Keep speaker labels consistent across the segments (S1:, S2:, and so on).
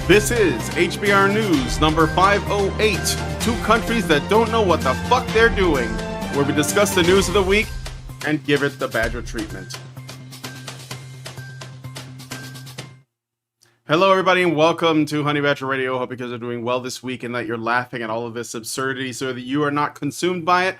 S1: This is HBR News number 508, two countries that don't know what the fuck they're doing, where we discuss the news of the week and give it the Badger treatment. Hello everybody and welcome to Honey Badger Radio. Hope you guys are doing well this week and that you're laughing at all of this absurdity so that you are not consumed by it.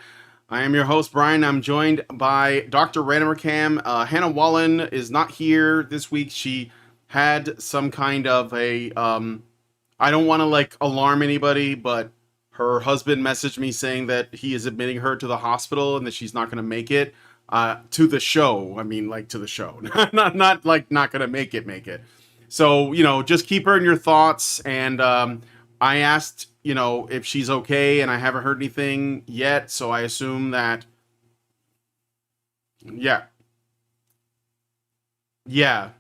S1: I am your host, Brian. I'm joined by Dr. Randomcam. Hannah Wallen is not here this week. She had some kind of a, I don't want to alarm anybody, but her husband messaged me saying that he is admitting her to the hospital and that she's not going to make it to the show. I mean, to the show, not not going to make it. So, just keep her in your thoughts. And I asked, if she's okay, and I haven't heard anything yet. So I assume that, yeah. Yeah,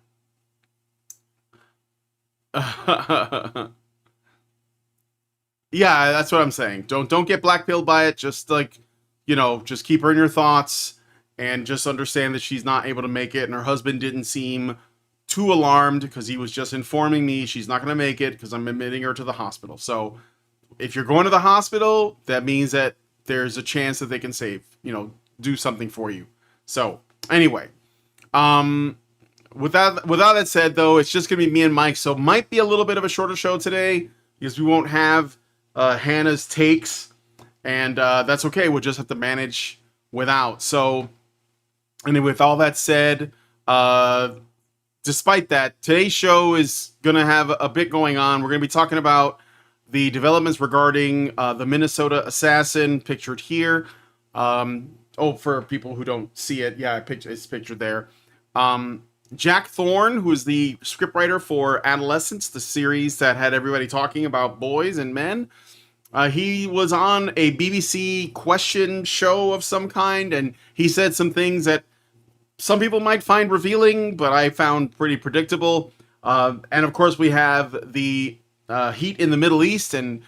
S1: that's what I'm saying. Don't get blackpilled by it. Just just keep her in your thoughts and just understand that she's not able to make it. And her husband didn't seem too alarmed because he was just informing me she's not going to make it because I'm admitting her to the hospital. So if you're going to the hospital, that means that there's a chance that they can do something for you. So anyway, With that said, though, it's just going to be me and Mike, so it might be a little bit of a shorter show today because we won't have Hannah's takes, and that's okay. We'll just have to manage without. So, and with all that said, despite that, today's show is going to have a bit going on. We're going to be talking about the developments regarding the Minnesota assassin pictured here. For people who don't see it, yeah, it's pictured there. Jack Thorne, who is the scriptwriter for Adolescence, the series that had everybody talking about boys and men. He was on a BBC question show of some kind, and he said some things that some people might find revealing, but I found pretty predictable. And of course, we have the heat in the Middle East and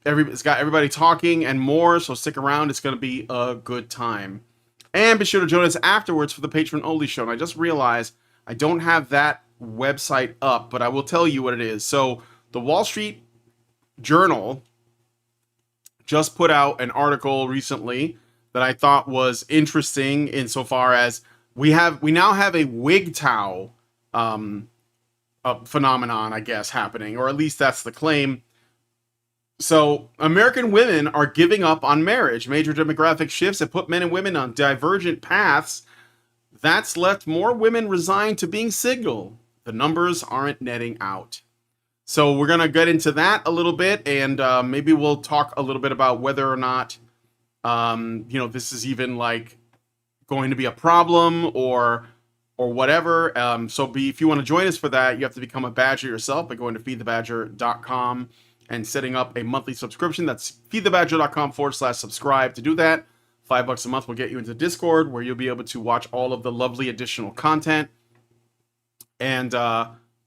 S1: it's got everybody talking and more, so stick around. It's going to be a good time. And be sure to join us afterwards for the patron-only show. And I just realized I don't have that website up, but I will tell you what it is. So the Wall Street Journal just put out an article recently that I thought was interesting insofar as we now have a WGTOW phenomenon, I guess, happening, or at least that's the claim. So, American women are giving up on marriage. Major demographic shifts have put men and women on divergent paths. That's left more women resigned to being single. The numbers aren't netting out. So, we're going to get into that a little bit, and maybe we'll talk a little bit about whether or not, this is even going to be a problem or whatever. If you want to join us for that, you have to become a Badger yourself by going to feedthebadger.com. and setting up a monthly subscription. That's feedthebadger.com/subscribe. To do that, $5 a month will get you into Discord, where you'll be able to watch all of the lovely additional content. And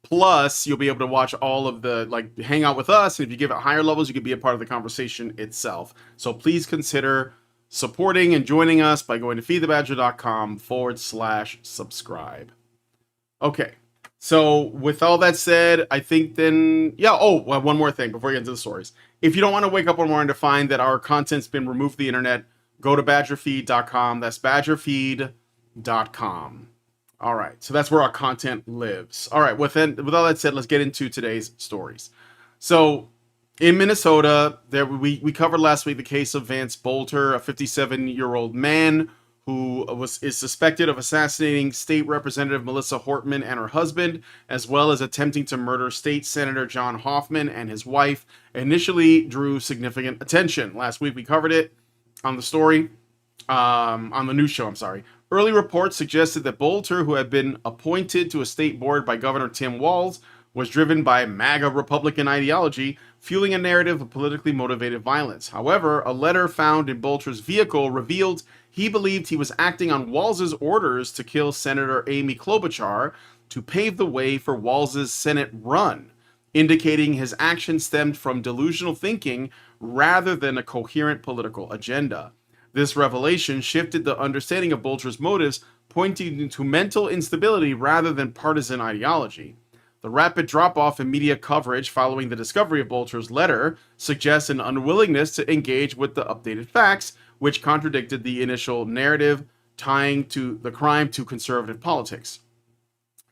S1: plus, you'll be able to watch all of the, hang out with us. And if you give it higher levels, you can be a part of the conversation itself. So please consider supporting and joining us by going to feedthebadger.com/subscribe. Okay. So, with all that said, I think then, one more thing before we get into the stories. If you don't want to wake up one morning to find that our content's been removed from the internet, go to badgerfeed.com. That's badgerfeed.com. All right, so that's where our content lives. All right, with all that said, let's get into today's stories. So, in Minnesota, we covered last week the case of Vance Bolter, a 57-year-old man who is suspected of assassinating State Representative Melissa Hortman and her husband, as well as attempting to murder State Senator John Hoffman and his wife, initially drew significant attention. Last week we covered it on the story, on the news show, I'm sorry. Early reports suggested that Bolter, who had been appointed to a state board by Governor Tim Walz, was driven by MAGA Republican ideology, fueling a narrative of politically motivated violence. However, a letter found in Bolter's vehicle revealed he believed he was acting on Walz's orders to kill Senator Amy Klobuchar to pave the way for Walz's Senate run, indicating his action stemmed from delusional thinking rather than a coherent political agenda. This revelation shifted the understanding of Bolter's motives, pointing to mental instability rather than partisan ideology. The rapid drop-off in media coverage following the discovery of Bolter's letter suggests an unwillingness to engage with the updated facts, which contradicted the initial narrative tying to the crime to conservative politics.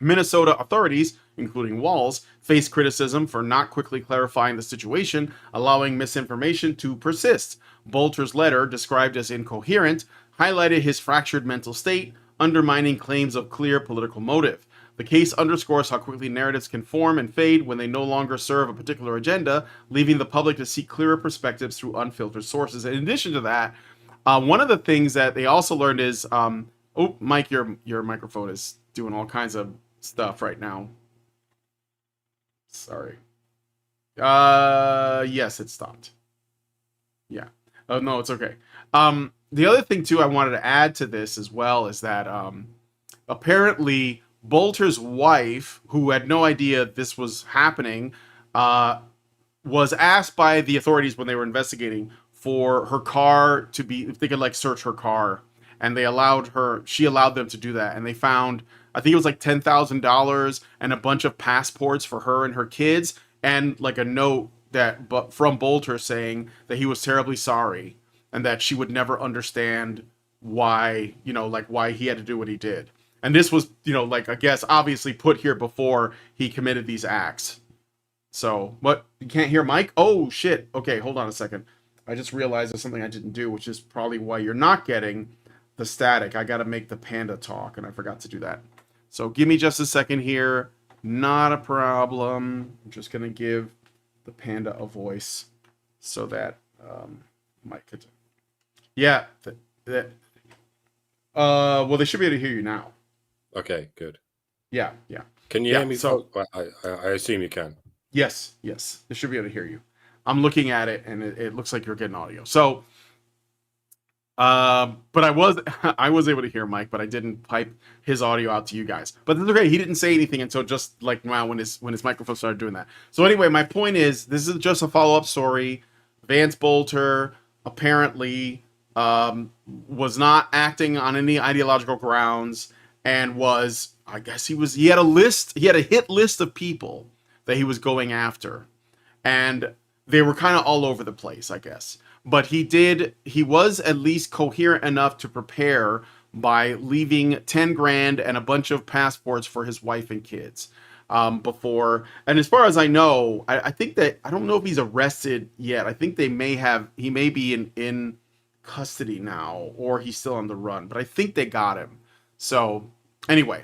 S1: Minnesota authorities, including Walz, faced criticism for not quickly clarifying the situation, allowing misinformation to persist. Bolter's letter, described as incoherent, highlighted his fractured mental state, undermining claims of clear political motive. The case underscores how quickly narratives can form and fade when they no longer serve a particular agenda, leaving the public to seek clearer perspectives through unfiltered sources. In addition to that, one of the things that they also learned is, oh, Mike, your microphone is doing all kinds of stuff right now. Sorry. Yes, it stopped. Yeah. Oh no, it's okay. The other thing too I wanted to add to this as well is that apparently Bolter's wife, who had no idea this was happening, was asked by the authorities when they were investigating for her car to be, if they could like search her car, and she allowed them to do that, and they found, I think it was like $10,000 and a bunch of passports for her and her kids, and like a note from Bolter saying that he was terribly sorry and that she would never understand why he had to do what he did. And this was, I guess obviously put here before he committed these acts. So, what? You can't hear Mike? Oh shit. Okay, hold on a second. I just realized there's something I didn't do, which is probably why you're not getting the static. I got to make the panda talk, and I forgot to do that. So give me just a second here. Not a problem. I'm just gonna give the panda a voice so that Mike could. Yeah. Well, they should be able to hear you now.
S2: Okay, good.
S1: Yeah.
S2: Can you hear me? So I assume you can.
S1: Yes. They should be able to hear you. I'm looking at it, and it looks like you're getting audio. So, but I was able to hear Mike, but I didn't pipe his audio out to you guys. But that's okay. He didn't say anything until just like now when his microphone started doing that. So anyway, my point is, this is just a follow-up story. Vance Bolter apparently was not acting on any ideological grounds, and he had a hit list of people that he was going after, and they were kind of all over the place, I guess. But he was at least coherent enough to prepare by leaving 10 grand and a bunch of passports for his wife and kids before. And as far as I know, I think that, I don't know if he's arrested yet. I think he may be in custody now, or he's still on the run, but I think they got him. So anyway,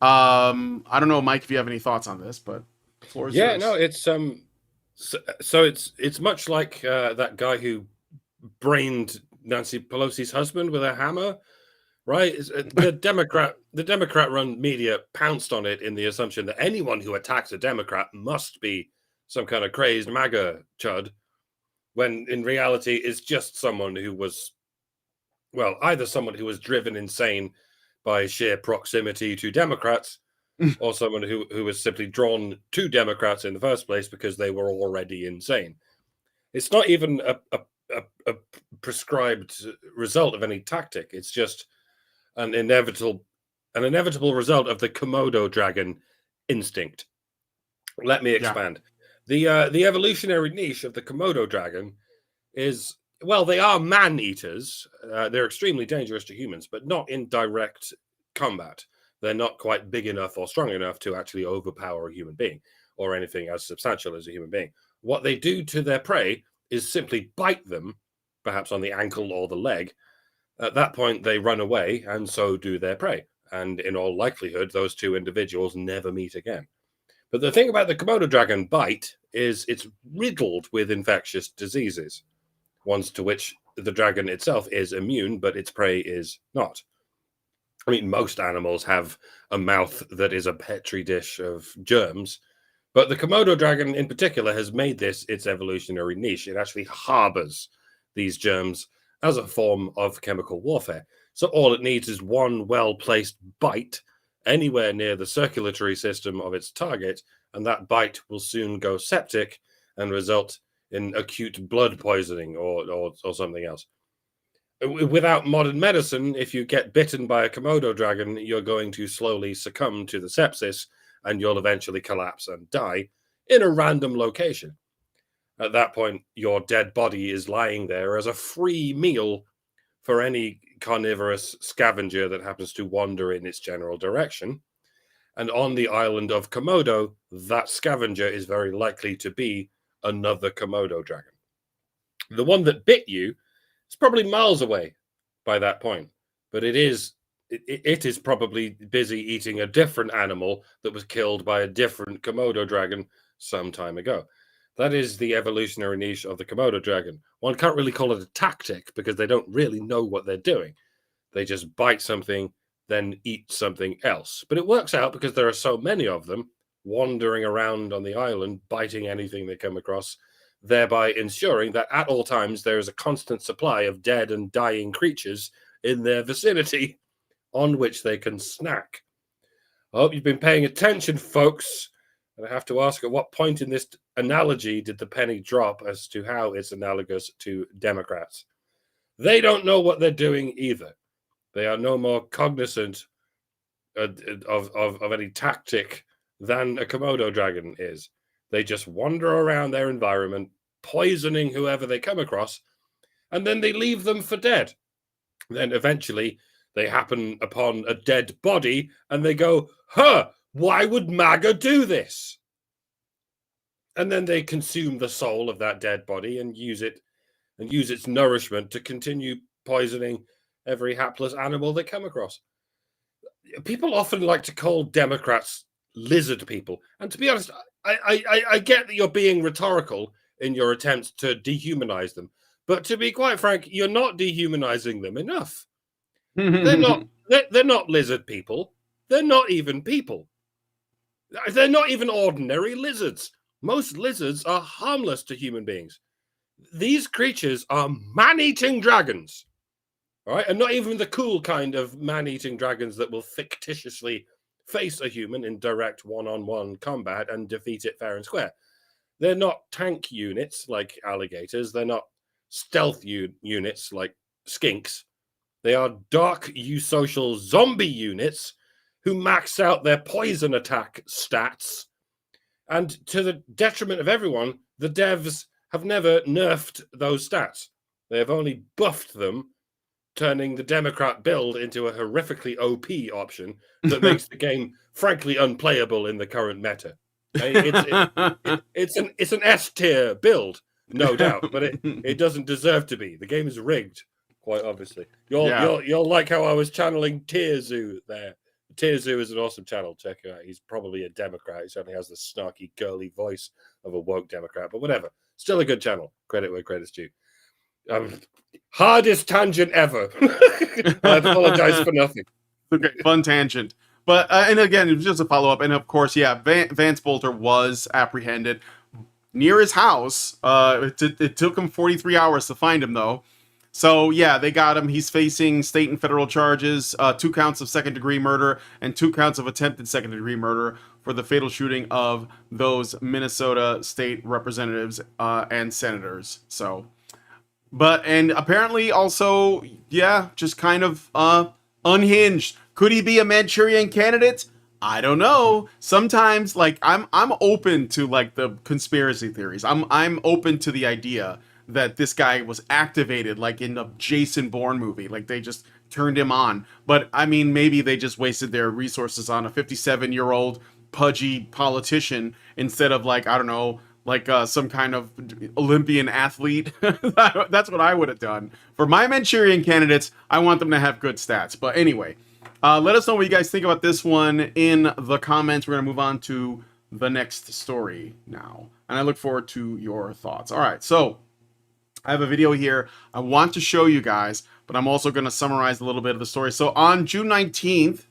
S1: I don't know, Mike, if you have any thoughts on this, but the floor is yours.
S2: No, it's so it's much like that guy who brained Nancy Pelosi's husband with a hammer, right? The Democrat-run media pounced on it in the assumption that anyone who attacks a Democrat must be some kind of crazed MAGA chud, when in reality it's just someone who was, well, either someone who was driven insane by sheer proximity to Democrats, or someone who was simply drawn to Democrats in the first place because they were already insane. It's not even a prescribed result of any tactic. It's just an inevitable result of the Komodo dragon instinct. Let me expand. Yeah. The evolutionary niche of the Komodo dragon is, well, they are man-eaters. They're extremely dangerous to humans, but not in direct combat. They're not quite big enough or strong enough to actually overpower a human being or anything as substantial as a human being. What they do to their prey is simply bite them, perhaps on the ankle or the leg. At that point, they run away, and so do their prey. And in all likelihood, those two individuals never meet again. But the thing about the Komodo dragon bite is it's riddled with infectious diseases, ones to which the dragon itself is immune, but its prey is not. I mean, most animals have a mouth that is a petri dish of germs, but the Komodo dragon in particular has made this its evolutionary niche. It actually harbors these germs as a form of chemical warfare. So all it needs is one well-placed bite anywhere near the circulatory system of its target, and that bite will soon go septic and result in acute blood poisoning or something else. Without modern medicine, if you get bitten by a Komodo dragon, you're going to slowly succumb to the sepsis and you'll eventually collapse and die in a random location. At that point, your dead body is lying there as a free meal for any carnivorous scavenger that happens to wander in its general direction. And on the island of Komodo, that scavenger is very likely to be another Komodo dragon. The one that bit you is probably miles away by that point, but it is probably busy eating a different animal that was killed by a different Komodo dragon some time ago. That is the evolutionary niche of the Komodo dragon. One can't really call it a tactic because they don't really know what they're doing. They just bite something, then eat something else. But it works out because there are so many of them wandering around on the island, biting anything they come across, thereby ensuring that at all times there is a constant supply of dead and dying creatures in their vicinity on which they can snack. I hope you've been paying attention, folks. And I have to ask, at what point in this analogy did the penny drop as to how it's analogous to Democrats? They don't know what they're doing either. They are no more cognizant of any tactic than a Komodo dragon is. They just wander around their environment, poisoning whoever they come across, and then they leave them for dead. Then eventually they happen upon a dead body and they go, huh, why would MAGA do this? And then they consume the soul of that dead body and use its nourishment to continue poisoning every hapless animal they come across. People often like to call Democrats lizard people. And to be honest, I get that you're being rhetorical in your attempts to dehumanize them. But to be quite frank, you're not dehumanizing them enough. They're not lizard people. They're not even people. They're not even ordinary lizards. Most lizards are harmless to human beings. These creatures are man-eating dragons. All right, and not even the cool kind of man-eating dragons that will fictitiously face a human in direct one-on-one combat and defeat it fair and square. They're not tank units like alligators. They're not stealth units like skinks. They are dark eusocial zombie units who max out their poison attack stats. And to the detriment of everyone, the devs have never nerfed those stats. They have only buffed them, turning the Democrat build into a horrifically OP option that makes the game frankly unplayable in the current meta. It's an S tier build, no doubt, but it doesn't deserve to be. The game is rigged, quite obviously. You'll like how I was channeling Tearzu there. Tearzu is an awesome channel. Check it out. He's probably a Democrat. He certainly has the snarky, girly voice of a woke Democrat, but whatever. Still a good channel. Credit where credit's due. Hardest tangent ever. I apologize for nothing.
S1: Okay, fun tangent. But, and again, it was just a follow-up. And of course, yeah, Vance Bolter was apprehended near his house. It took him 43 hours to find him, though. So, yeah, they got him. He's facing state and federal charges, 2 counts of second-degree murder and 2 counts of attempted second-degree murder for the fatal shooting of those Minnesota state representatives and senators. So, and apparently also, yeah, just kind of unhinged. Could he be a Manchurian candidate? I don't know. Sometimes, like, I'm open to, like, the conspiracy theories. I'm open to the idea that this guy was activated, like in a Jason Bourne movie, like they just turned him on. But I mean, maybe they just wasted their resources on a 57-year-old pudgy politician instead of, like, I don't know, like some kind of Olympian athlete. That's what I would have done. For my Manchurian candidates, I want them to have good stats. But anyway, let us know what you guys think about this one in the comments. We're going to move on to the next story now. And I look forward to your thoughts. All right, so I have a video here I want to show you guys, but I'm also going to summarize a little bit of the story. So on June 19th,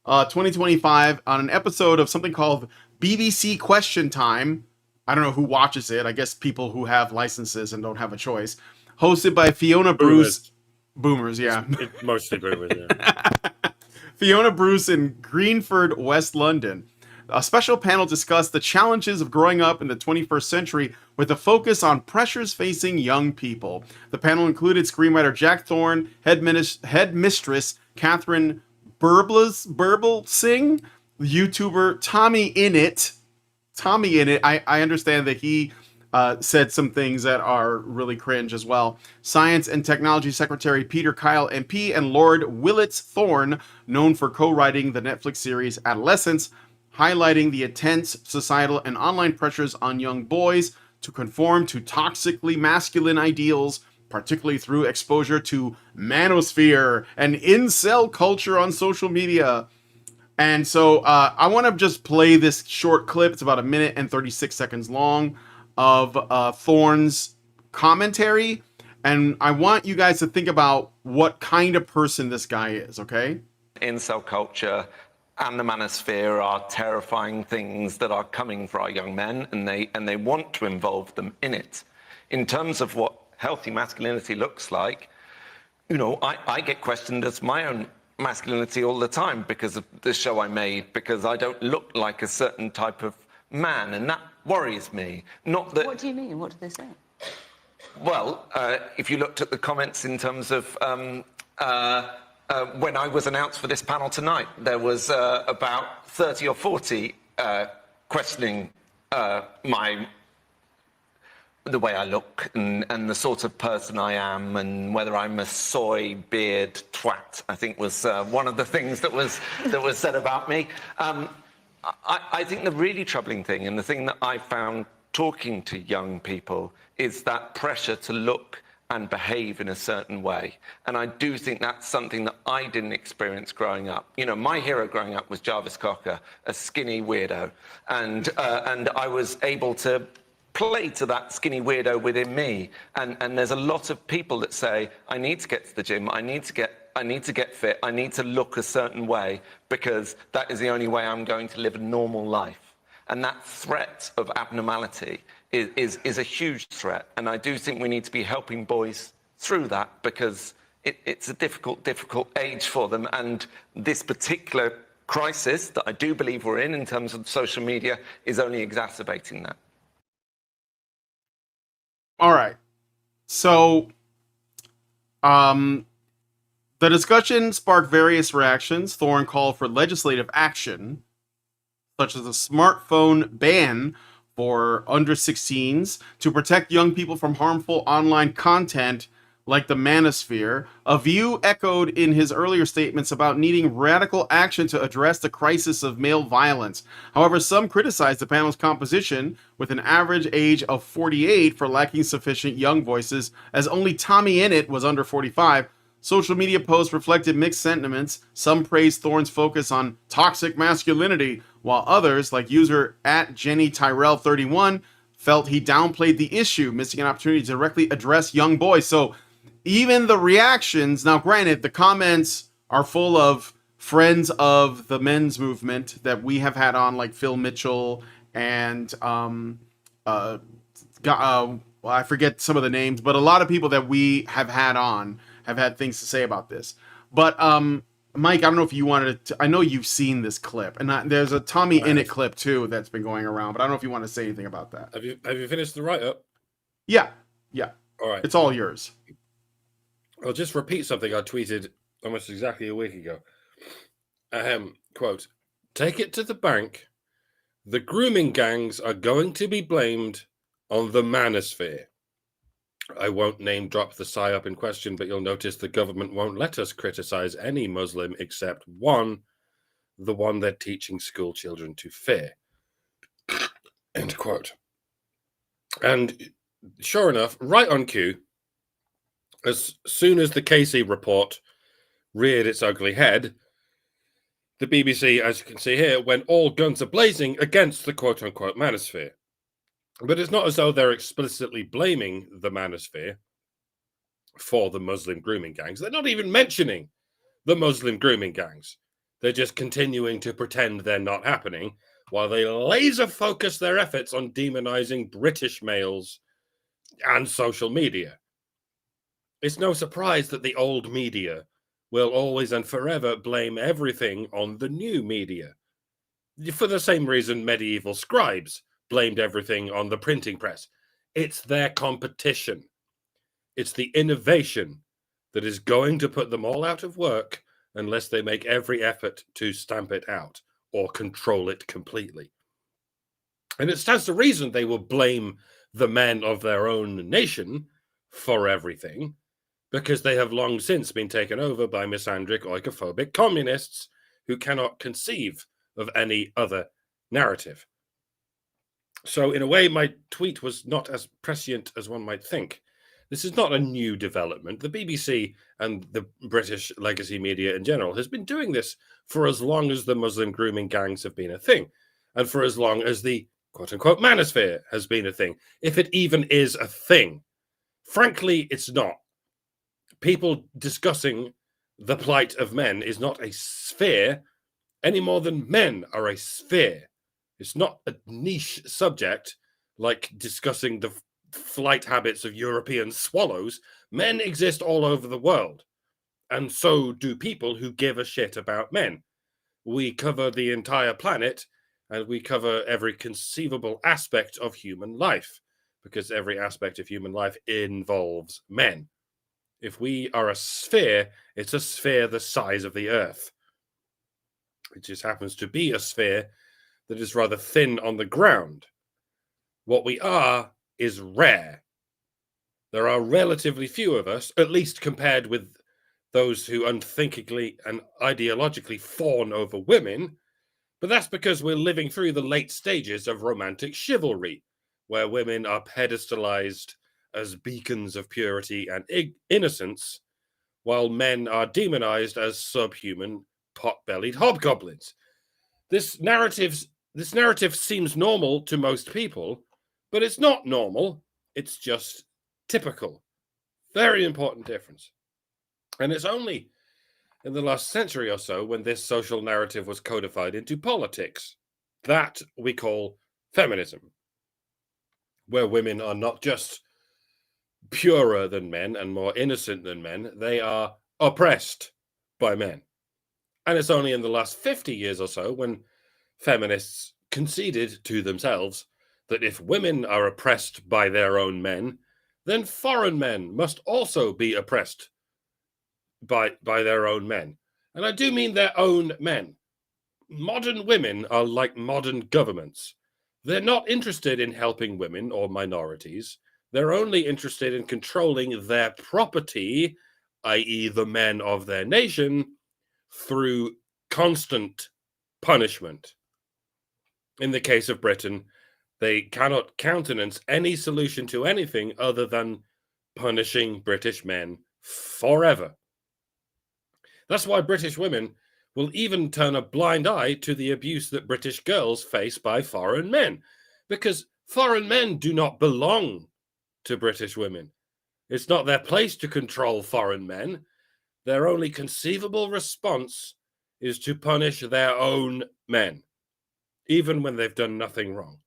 S1: 2025, on an episode of something called BBC Question Time, I don't know who watches it, I guess people who have licenses and don't have a choice, hosted by Fiona Bruce. Boomers, yeah.
S2: It's mostly boomers, yeah.
S1: Fiona Bruce in Greenford, West London. A special panel discussed the challenges of growing up in the 21st century with a focus on pressures facing young people. The panel included screenwriter Jack Thorne, headmistress Catherine Burblesing, YouTuber Tommy Innit. Tommy Innit. I understand that he said some things that are really cringe as well. Science and Technology Secretary Peter Kyle MP and Lord Willits Thorne, known for co-writing the Netflix series Adolescence, highlighting the intense societal and online pressures on young boys to conform to toxically masculine ideals, particularly through exposure to manosphere and incel culture on social media. And so I want to just play this short clip. It's about 1 minute and 36 seconds long of Thorne's commentary. And I want you guys to think about what kind of person this guy is, okay?
S3: Incel culture and the manosphere are terrifying things that are coming for our young men, and they want to involve them in it. In terms of what healthy masculinity looks like, you know, I get questioned as my own masculinity all the time because of the show I made, because I don't look like a certain type of man, and that worries me. Not that.
S4: What do you mean? What do they say?
S3: Well, if you looked at the comments in terms of when I was announced for this panel tonight, there was about 30 or 40 questioning the way I look and the sort of person I am, and whether I'm a soy beard twat, I think was one of the things that was said about me. I think the really troubling thing, and the thing that I found talking to young people, is that pressure to look and behave in a certain way. And I do think that's something that I didn't experience growing up. You know, my hero growing up was Jarvis Cocker, a skinny weirdo. And I was able to play to that skinny weirdo within me. And there's a lot of people that say, I need to get to the gym, I need to get fit, I need to look a certain way, because that is the only way I'm going to live a normal life. And that threat of abnormality is a huge threat. And I do think we need to be helping boys through that, because it's a difficult age for them. And this particular crisis that I do believe we're in terms of social media is only exacerbating that.
S1: All right. So, the discussion sparked various reactions. Thorne called for legislative action, such as a smartphone ban for under 16s to protect young people from harmful online content like the Manosphere, a view echoed in his earlier statements about needing radical action to address the crisis of male violence. However, some criticized the panel's composition, with an average age of 48, for lacking sufficient young voices, as only Tommy Innit was under 45. Social media posts reflected mixed sentiments. Some praised Thorne's focus on toxic masculinity, while others, like user @JennyTyrell31, felt he downplayed the issue, missing an opportunity to directly address young boys. So even the reactions, now granted, the comments are full of friends of the men's movement that we have had on, like Phil Mitchell and well, I forget some of the names, but a lot of people that we have had on have had things to say about this. But Mike, I don't know if you wanted to, I know you've seen this clip, and there's a Tommy Innit clip too that's been going around, but I don't know if you want to say anything about that.
S2: Have you finished the write-up?
S1: Yeah.
S2: All right.
S1: It's all yours.
S2: I'll just repeat something I tweeted almost exactly a week ago. Quote, "Take it to the bank. The grooming gangs are going to be blamed on the manosphere." I won't name drop the PSYOP in question, but you'll notice the government won't let us criticize any Muslim except one, the one they're teaching school children to fear. End quote. And sure enough, right on cue, as soon as the Casey report reared its ugly head, the BBC, as you can see here, went all guns a blazing against the quote-unquote manosphere. But it's not as though they're explicitly blaming the manosphere for the Muslim grooming gangs. They're not even mentioning the Muslim grooming gangs. They're just continuing to pretend they're not happening while they laser focus their efforts on demonizing British males and social media. It's no surprise that the old media will always and forever blame everything on the new media. For the same reason medieval scribes blamed everything on the printing press. It's their competition. It's the innovation that is going to put them all out of work unless they make every effort to stamp it out, or control it completely. And it stands to reason they will blame the men of their own nation for everything, because they have long since been taken over by misandric, oikophobic communists who cannot conceive of any other narrative. So in a way, my tweet was not as prescient as one might think. This is not a new development. The BBC and the British legacy media in general has been doing this for as long as the Muslim grooming gangs have been a thing, and for as long as the quote-unquote manosphere has been a thing, if it even is a thing. Frankly, it's not. People discussing the plight of men is not a sphere any more than men are a sphere. It's not a niche subject like discussing the flight habits of European swallows. Men exist all over the world, and so do people who give a shit about men. We cover the entire planet, and we cover every conceivable aspect of human life, because every aspect of human life involves men. If we are a sphere, it's a sphere the size of the Earth. It just happens to be a sphere that is rather thin on the ground. What we are is rare. There are relatively few of us, at least compared with those who unthinkingly and ideologically fawn over women, but that's because we're living through the late stages of romantic chivalry, where women are pedestalized as beacons of purity and innocence, while men are demonized as subhuman, pot-bellied hobgoblins. This narrative seems normal to most people, but it's not normal. It's just typical. Very important difference. And it's only in the last century or so when this social narrative was codified into politics. That we call feminism, where women are not just purer than men and more innocent than men, they are oppressed by men. And it's only in the last 50 years or so when feminists conceded to themselves that if women are oppressed by their own men, then foreign men must also be oppressed by their own men. And I do mean their own men. Modern women are like modern governments. They're not interested in helping women or minorities. They're only interested in controlling their property, i.e. the men of their nation, through constant punishment. In the case of Britain, they cannot countenance any solution to anything other than punishing British men forever. That's why British women will even turn a blind eye to the abuse that British girls face by foreign men, because foreign men do not belong to British women. It's not their place to control foreign men. Their only conceivable response is to punish their own men, even when they've done nothing wrong.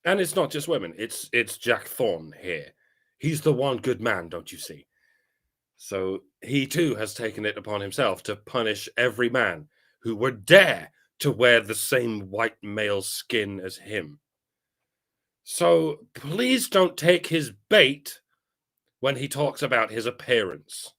S2: And it's not just women. It's Jack Thorne here. He's the one good man, don't you see? So he too has taken it upon himself to punish every man who would dare to wear the same white male skin as him. So please don't take his bait when he talks about his appearance,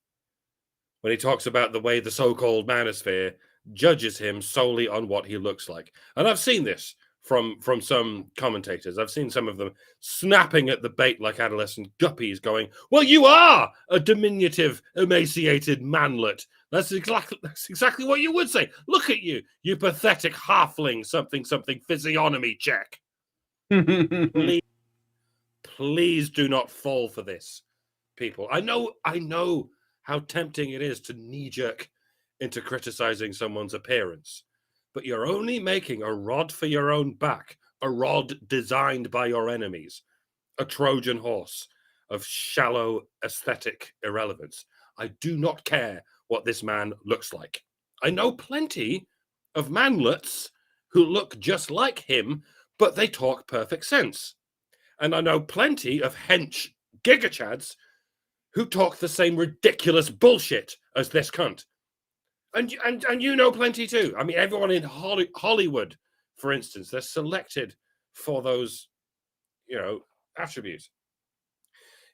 S2: when he talks about the way the so-called manosphere judges him solely on what he looks like. And I've seen this from some commentators. I've seen some of them snapping at the bait like adolescent guppies going, well, you are a diminutive, emaciated manlet. That's exactly what you would say. Look at you, you pathetic halfling, something physiognomy check. Please do not fall for this, people. I know how tempting it is to knee-jerk into criticizing someone's appearance, but you're only making a rod for your own back, a rod designed by your enemies, a Trojan horse of shallow aesthetic irrelevance. I do not care what this man looks like. I know plenty of manlets who look just like him, but they talk perfect sense. And I know plenty of hench gigachads who talk the same ridiculous bullshit as this cunt. And you know plenty too. I mean, everyone in Hollywood, for instance, they're selected for those, attributes.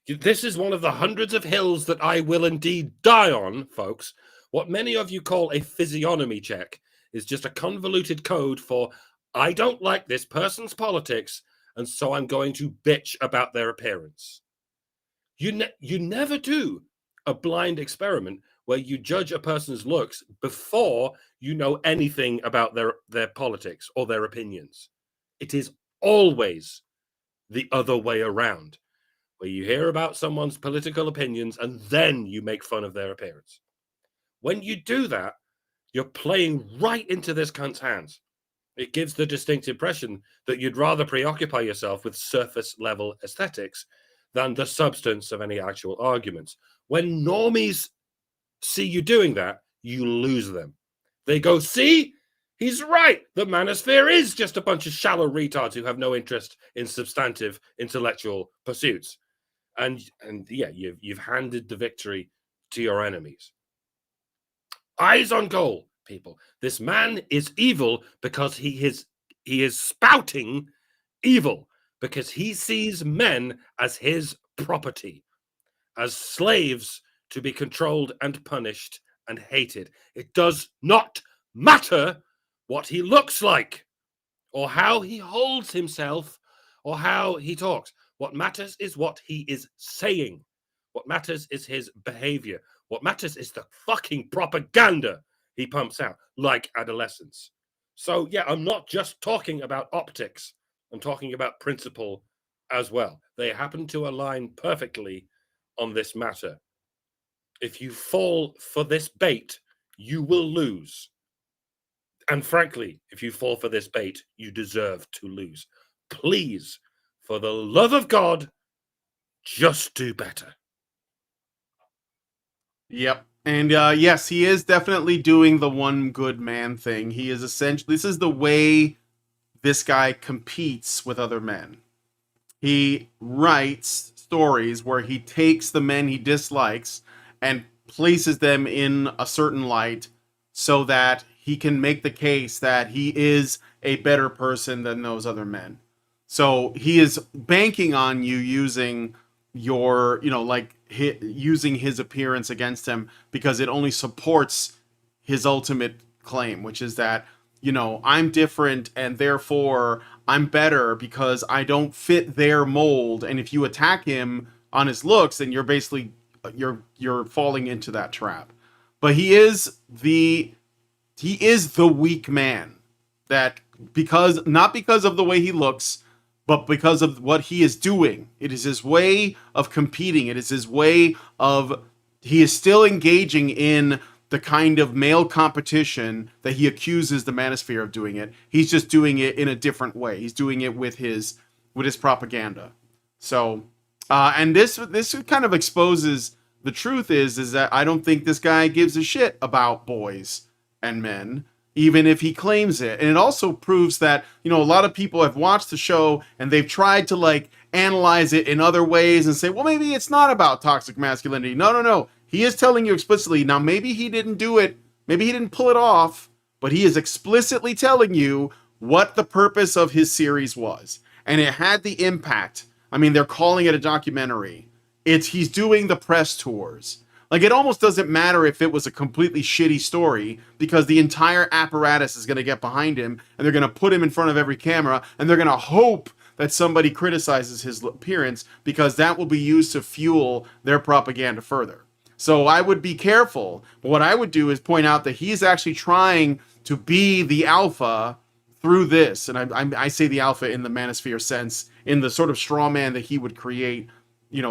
S2: This is one of the hundreds of hills that I will indeed die on, folks. What many of you call a physiognomy check is just a convoluted code for, I don't like this person's politics, and so I'm going to bitch about their appearance. You never do a blind experiment where you judge a person's looks before you know anything about their politics or their opinions. It is always the other way around, where you hear about someone's political opinions and then you make fun of their appearance. When you do that, you're playing right into this cunt's hands. It gives the distinct impression that you'd rather preoccupy yourself with surface level aesthetics than the substance of any actual arguments. When normies see you doing that, you lose them. They go, see, he's right. The manosphere is just a bunch of shallow retards who have no interest in substantive intellectual pursuits. And yeah, you've handed the victory to your enemies. Eyes on goal, people. This man is evil because he is spouting evil, because he sees men as his property, as slaves to be controlled and punished and hated. It does not matter what he looks like or how he holds himself or how he talks. What matters is what he is saying. What matters is his behavior. What matters is the fucking propaganda he pumps out, like Adolescence. So, yeah, I'm not just talking about optics. I'm talking about principle as well. They happen to align perfectly on this matter. If you fall for this bait, you will lose. And frankly, if you fall for this bait, you deserve to lose. Please, for the love of God, just do better.
S1: Yep. And yes, he is definitely doing the one good man thing. He is essentially, this is the way this guy competes with other men. He writes stories where he takes the men he dislikes and places them in a certain light so that he can make the case that he is a better person than those other men. So he is banking on you using your, using his appearance against him, because it only supports his ultimate claim, which is that, I'm different and therefore I'm better because I don't fit their mold. And if you attack him on his looks, then you're basically you're falling into that trap. But he is the weak man, that not because of the way he looks, but because of what he is doing. It is his way of competing. It is his way of, he is still engaging in the kind of male competition that he accuses the Manosphere of doing it. He's just doing it in a different way. He's doing it with his propaganda. So, and this kind of exposes the truth is that I don't think this guy gives a shit about boys and men, even if he claims it. And it also proves that, a lot of people have watched the show and they've tried to analyze it in other ways and say, well, maybe it's not about toxic masculinity. No. He is telling you explicitly. Now, maybe he didn't do it. Maybe he didn't pull it off, but he is explicitly telling you what the purpose of his series was. And it had the impact. I mean, they're calling it a documentary. He's doing the press tours. It almost doesn't matter if it was a completely shitty story, because the entire apparatus is going to get behind him and they're going to put him in front of every camera and they're going to hope that somebody criticizes his appearance, because that will be used to fuel their propaganda further. So I would be careful. But what I would do is point out that he's actually trying to be the alpha through this. And I say the alpha in the Manosphere sense, in the sort of straw man that he would create,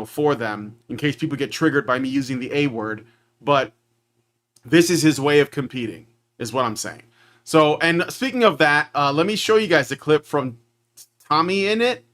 S1: for them, in case people get triggered by me using the A word. But this is his way of competing, is what I'm saying. So, and speaking of that, let me show you guys a clip from Tommy in it,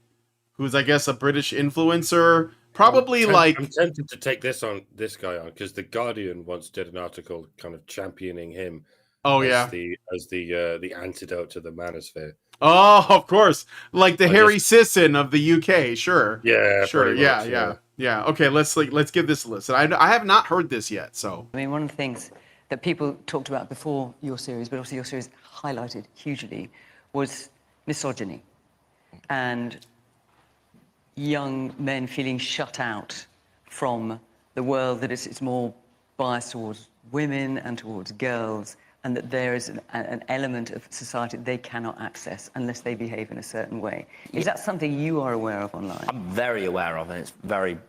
S1: who's, I guess, a British influencer. Probably
S2: I'm tempted to take this guy on, because The Guardian once did an article kind of championing him.
S1: Oh,
S2: as the antidote to the Manosphere.
S1: Oh, of course, like the Harry Sisson of the UK. Sure.
S2: Yeah.
S1: Sure.
S2: Much,
S1: yeah. Okay, let's give this a listen. I have not heard this yet. So
S4: I mean, one of the things that people talked about before your series, but also your series highlighted hugely, was misogyny and young men feeling shut out from the world, that it's more biased towards women and towards girls, and that there is an element of society they cannot access unless they behave in a certain way. Is that something you are aware of online?
S5: I'm very aware of, and it's very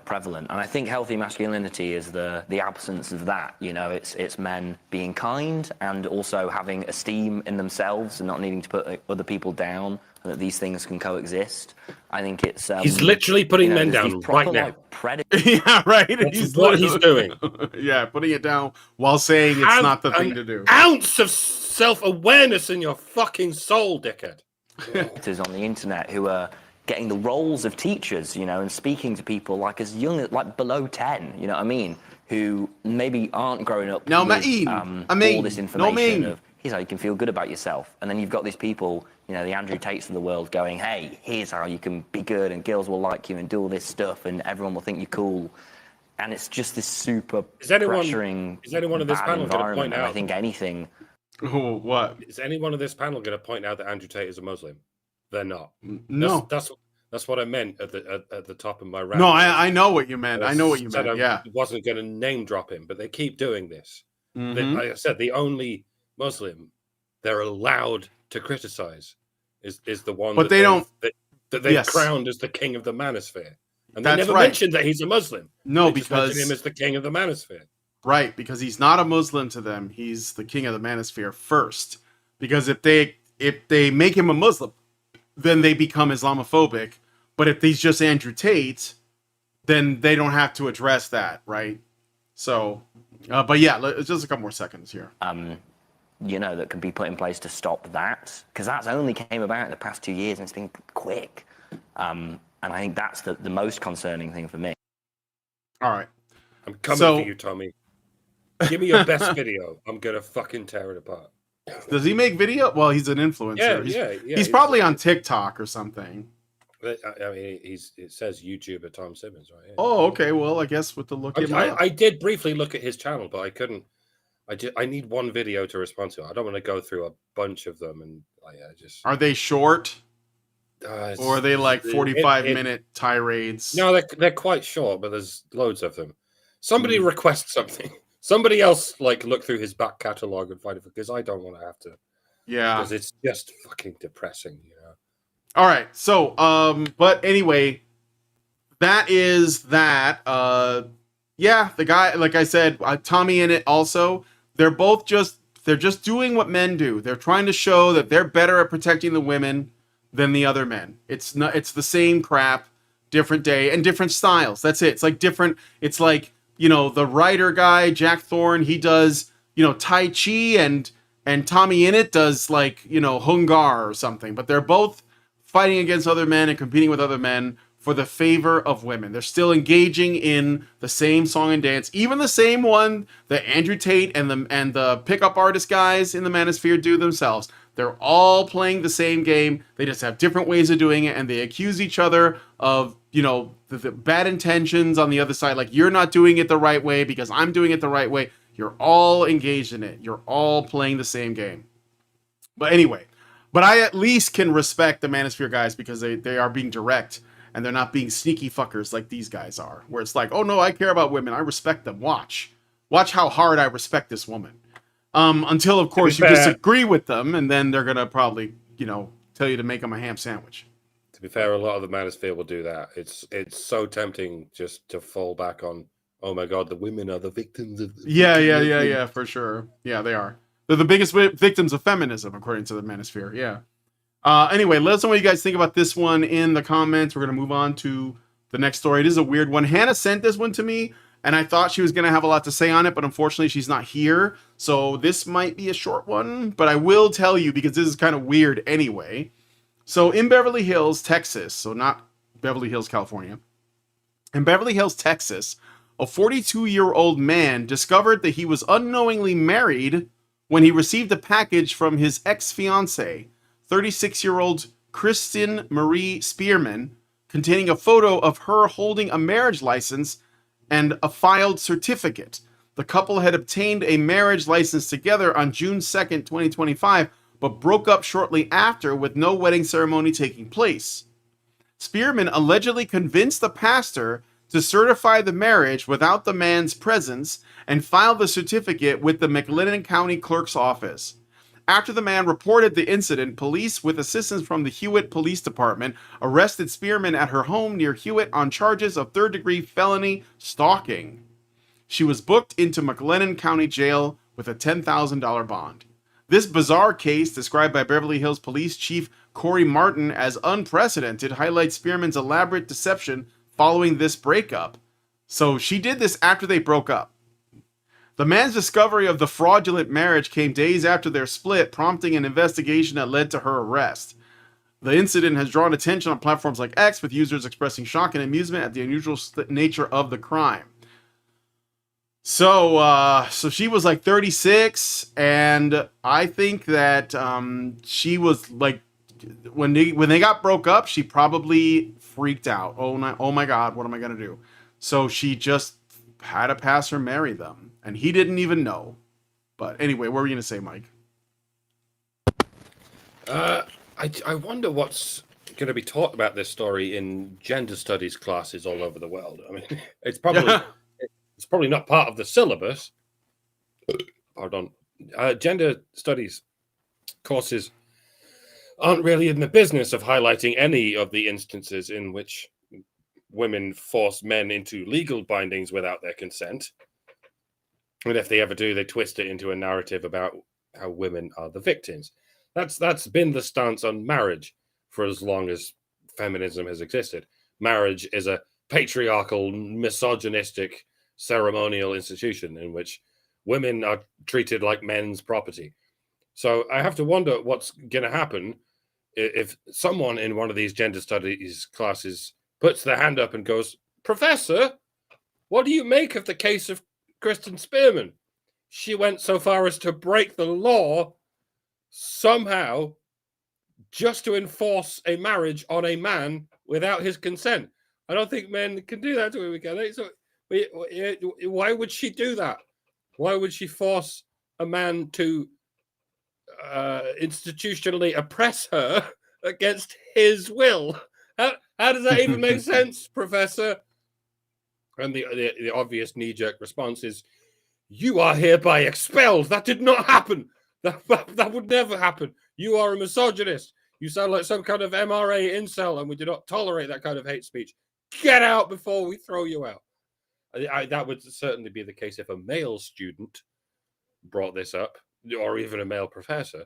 S5: prevalent. And I think healthy masculinity is the absence of that. You know, it's men being kind and also having esteem in themselves and not needing to put other people down, and that these things can coexist. I think it's
S2: he's literally putting men down right now.
S1: Yeah, right.
S2: That's what he's doing.
S1: Yeah, putting it down while saying it's not the thing to do.
S2: Ounce of self-awareness in your fucking soul, dickhead.
S5: On the internet who are getting the roles of teachers, you know, and speaking to people like as young as like below 10, you know what I mean, who maybe aren't growing up with all this information of here's how you can feel good about yourself. And then you've got these people, you know, the Andrew Tates of the world going, hey, here's how you can be good and girls will like you and do all this stuff and everyone will think you're cool. And it's just this super pressuring
S2: is anyone in this panel going to point out?
S5: I think anything.
S1: Oh, what?
S2: Is anyone in this panel going to point out that Andrew Tate is a Muslim? They're not.
S1: No.
S2: That's what I meant at the top of my rant.
S1: No, I know what you meant. I know what you meant. Yeah.
S2: I wasn't going to name drop him, but they keep doing this.
S1: Mm-hmm.
S2: Like I said, the only Muslim they're allowed to criticize is the one
S1: but
S2: they've crowned as the king of the Manosphere. And they never mentioned that he's a Muslim.
S1: No,
S2: they
S1: because
S2: just mentioned him as the king of the Manosphere.
S1: Right, because he's not a Muslim to them. He's the king of the Manosphere first. Because if they make him a Muslim, then they become Islamophobic. But if he's just Andrew Tate, then they don't have to address that, right? So, but yeah, just a couple more seconds here.
S5: You know, that can be put in place to stop that, because that's only came about in the past 2 years and it's been quick. And I think that's the most concerning thing for me.
S1: All right.
S2: I'm coming for you, Tommy. Give me your best video. I'm going to fucking tear it apart.
S1: Does he make video? Well, he's an influencer.
S2: Yeah.
S1: He's probably on TikTok or something.
S2: I mean, it says YouTuber Tom Simmons, right? Yeah.
S1: Oh, okay. Well, I guess with the look
S2: I did briefly look at his channel, but I couldn't. I need one video to respond to. I don't want to go through a bunch of them, and
S1: Are they short? Or are they like 45-minute tirades?
S2: No, they're quite short, but there's loads of them. Somebody request something. Somebody else look through his back catalogue and find it, because I don't want to have to.
S1: Yeah,
S2: because it's just fucking depressing, you know.
S1: All right, so but anyway, that is that. Yeah, the guy, like I said, Tommy in it also. They're just doing what men do. They're trying to show that they're better at protecting the women than the other men. It's the same crap, different day and different styles. That's it. It's like different. It's like, you know, the writer guy, Jack Thorne, he does, you know, Tai Chi, and Tommy Innit does, like, you know, Hungar or something. But they're both fighting against other men and competing with other men for the favor of women. They're still engaging in the same song and dance, even the same one that Andrew Tate and the pickup artist guys in the Manosphere do themselves. They're all playing the same game. They just have different ways of doing it, and they accuse each other of, you know, the bad intentions on the other side. Like, you're not doing it the right way because I'm doing it the right way. You're all engaged in it. You're all playing the same game. But anyway, I at least can respect the Manosphere guys because they are being direct, and they're not being sneaky fuckers like these guys are, where it's like, oh no, I care about women. I respect them. Watch how hard I respect this woman. Until, of course, you disagree with them, and then they're going to probably, you know, tell you to make them a ham sandwich.
S2: To be fair, a lot of the Manosphere will do that. It's so tempting just to fall back on, oh my God, the women are the victims of...
S1: Yeah, for sure. Yeah, they are. They're the biggest victims of feminism, according to the Manosphere, yeah. Anyway, let us know what you guys think about this one in the comments. We're going to move on to the next story. It is a weird one. Hannah sent this one to me, and I thought she was going to have a lot to say on it, but unfortunately she's not here. So this might be a short one, but I will tell you because this is kind of weird anyway. So in Beverly Hills, Texas, so not Beverly Hills, California. In Beverly Hills, Texas, a 42-year-old man discovered that he was unknowingly married when he received a package from his ex-fiancée, 36-year-old Kristen Marie Spearman, containing a photo of her holding a marriage license and a filed certificate. The couple had obtained a marriage license together on June 2nd, 2025, but broke up shortly after with no wedding ceremony taking place. Spearman allegedly convinced the pastor to certify the marriage without the man's presence and filed the certificate with the McLennan County Clerk's office. After the man reported the incident, police, with assistance from the Hewitt Police Department, arrested Spearman at her home near Hewitt on charges of third-degree felony stalking. She was booked into McLennan County Jail with a $10,000 bond. This bizarre case, described by Beverly Hills Police Chief Corey Martin as unprecedented, highlights Spearman's elaborate deception following this breakup. So she did this after they broke up. The man's discovery of the fraudulent marriage came days after their split, prompting an investigation that led to her arrest. The incident has drawn attention on platforms like X, with users expressing shock and amusement at the unusual nature of the crime. So she was like 36, and I think that she was like, when they got broke up, she probably freaked out. Oh my God, what am I gonna do? So she just had to pass or marry them, and he didn't even know. But anyway, what were you gonna say, Mike?
S2: I wonder what's going to be taught about this story in gender studies classes all over the world. I mean, it's probably not part of the syllabus. Pardon. Gender studies courses aren't really in the business of highlighting any of the instances in which women force men into legal bindings without their consent. And if they ever do, they twist it into a narrative about how women are the victims. That's been the stance on marriage for as long as feminism has existed. Marriage is a patriarchal, misogynistic, ceremonial institution in which women are treated like men's property. So I have to wonder what's going to happen if someone in one of these gender studies classes puts their hand up and goes, "Professor, what do you make of the case of Kristen Spearman? She went so far as to break the law somehow just to enforce a marriage on a man without his consent." I don't think men can do that to women, can they? So why would she do that? Why would she force a man to institutionally oppress her against his will? How does that even make sense, Professor? And the obvious knee-jerk response is, "You are hereby expelled. That did not happen. That would never happen. You are a misogynist. You sound like some kind of MRA incel, and we do not tolerate that kind of hate speech. Get out before we throw you out." That would certainly be the case if a male student brought this up, or even a male professor.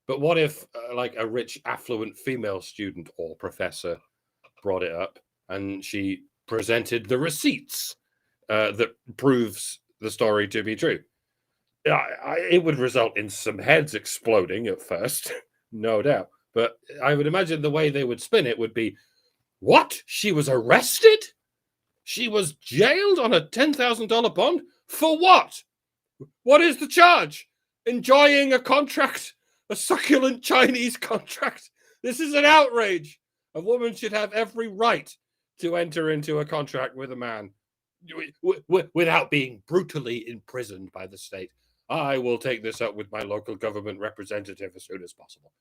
S2: But what if like a rich, affluent female student or professor brought it up, and she presented the receipts that proves the story to be true? It would result in some heads exploding at first, no doubt. But I would imagine the way they would spin it would be, what? She was arrested? She was jailed on a $10,000 bond? For what? What is the charge? Enjoying a contract, a succulent Chinese contract? This is an outrage. A woman should have every right to enter into a contract with a man without being brutally imprisoned by the state. I will take this up with my local government representative as soon as possible.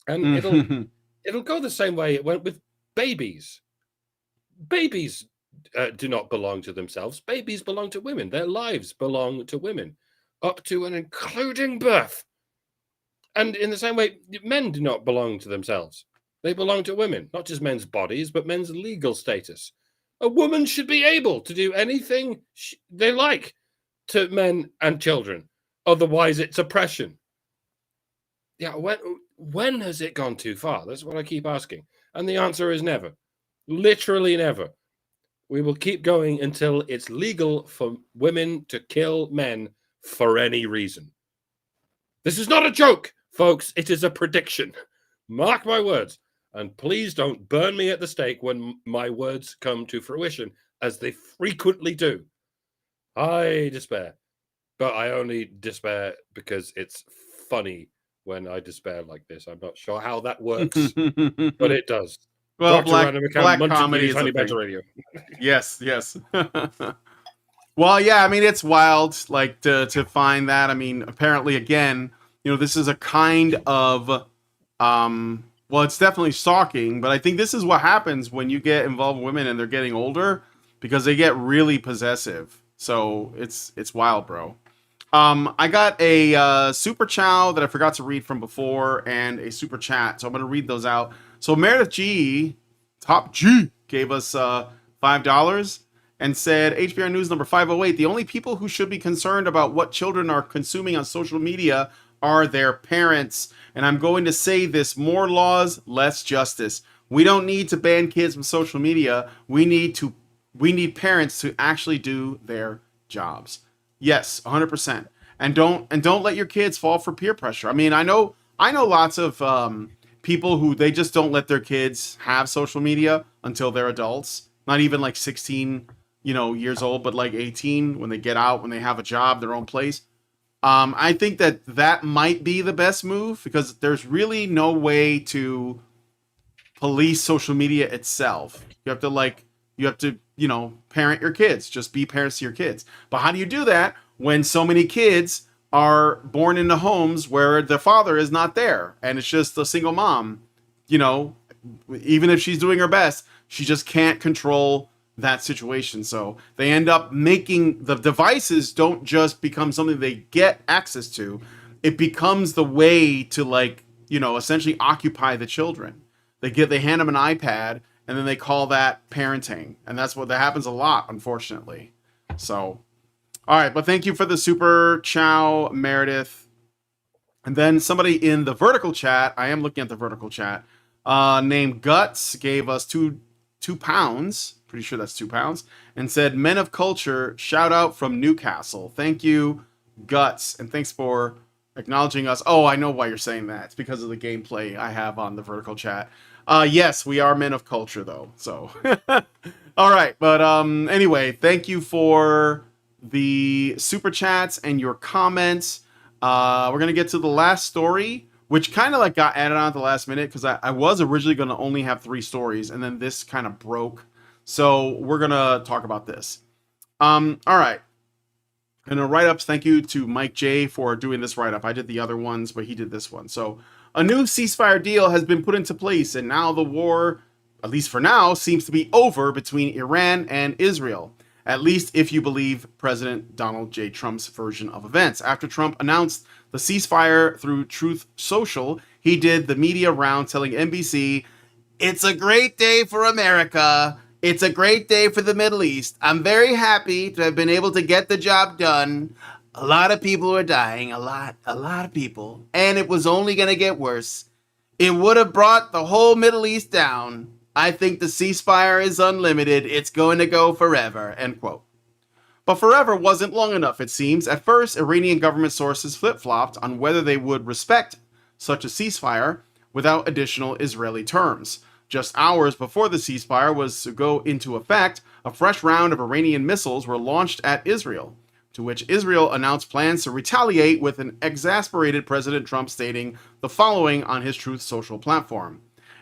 S2: And it'll go the same way it went with babies. Babies do not belong to themselves. Babies belong to women. Their lives belong to women, up to and including birth. And in the same way, men do not belong to themselves. They belong to women, not just men's bodies, but men's legal status. A woman should be able to do anything they like to men and children. Otherwise, it's oppression. Yeah, when has it gone too far? That's what I keep asking. And the answer is never. Literally never. We will keep going until it's legal for women to kill men for any reason. This is not a joke, folks. It is a prediction. Mark my words. And please don't burn me at the stake when my words come to fruition, as they frequently do. I despair. But I only despair because it's funny when I despair like this. I'm not sure how that works, but it does.
S1: Well, black comedy is Honey Badger Radio. Yes. Well, yeah, I mean, it's wild, like, to find that. I mean, apparently, again, this is a kind of, well, it's definitely stalking, but I think this is what happens when you get involved with women and they're getting older. because they get really possessive. So it's wild, bro. I got a super chow that I forgot to read from before and a super chat. So I'm going to read those out. So Meredith G, Top G, gave us $5 and said, HBR News number 508, the only people who should be concerned about what children are consuming on social media are their parents. And I'm going to say this, more laws, less justice. We don't need to ban kids from social media. We need parents to actually do their jobs. Yes, 100%. And don't let your kids fall for peer pressure. I mean, I know lots of people who they just don't let their kids have social media until they're adults. Not even like 16, years old, but like 18 when they get out, when they have a job, their own place. I think that might be the best move because there's really no way to police social media itself. You have to parent your kids. Just be parents to your kids. But how do you do that when so many kids are born into homes where the father is not there and it's just a single mom? Even if she's doing her best, she just can't control that situation. So they end up making the devices don't just become something they get access to. It becomes the way to essentially occupy the children. They hand them an iPad and then they call that parenting. And that happens a lot, unfortunately. So, all right. But thank you for the super chow, Meredith. And then somebody in the vertical chat, I am looking at the vertical chat, named Guts gave us £2. Pretty sure that's £2. And said, Men of Culture, shout out from Newcastle. Thank you, Guts. And thanks for acknowledging us. Oh, I know why you're saying that. It's because of the gameplay I have on the vertical chat. Yes, we are men of culture, though. So, all right. But anyway, thank you for the super chats and your comments. We're going to get to the last story, which kind of got added on at the last minute because I was originally going to only have 3 stories, and then this kind of broke. So we're going to talk about this. All right. And a write-ups, thank you to Mike J for doing this write-up. I did the other ones, but he did this one. So a new ceasefire deal has been put into place, and now the war, at least for now, seems to be over between Iran and Israel. At least if you believe President Donald J. Trump's version of events. After Trump announced the ceasefire through Truth Social, he did the media round telling NBC, "It's a great day for America. It's a great day for the Middle East. I'm very happy to have been able to get the job done. A lot of people are dying, a lot of people, and it was only going to get worse. It would have brought the whole Middle East down. I think the ceasefire is unlimited. It's going to go forever," end quote. But forever wasn't long enough, it seems. At first, Iranian government sources flip-flopped on whether they would respect such a ceasefire without additional Israeli terms. Just hours before the ceasefire was to go into effect, a fresh round of Iranian missiles were launched at Israel, to which Israel announced plans to retaliate with an exasperated President Trump stating the following on his Truth Social platform.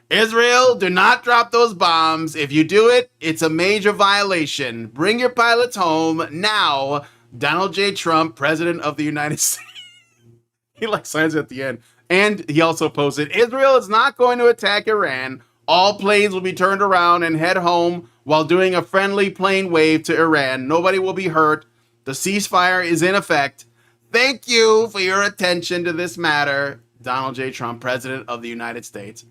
S1: "Israel, do not drop those bombs. If you do it, it's a major violation. Bring your pilots home now. Donald J. Trump, President of the United States." He signs it at the end. And he also posted, "Israel is not going to attack Iran. All planes will be turned around and head home while doing a friendly plane wave to Iran. Nobody will be hurt. The ceasefire is in effect. Thank you for your attention to this matter. Donald J. Trump, President of the United States."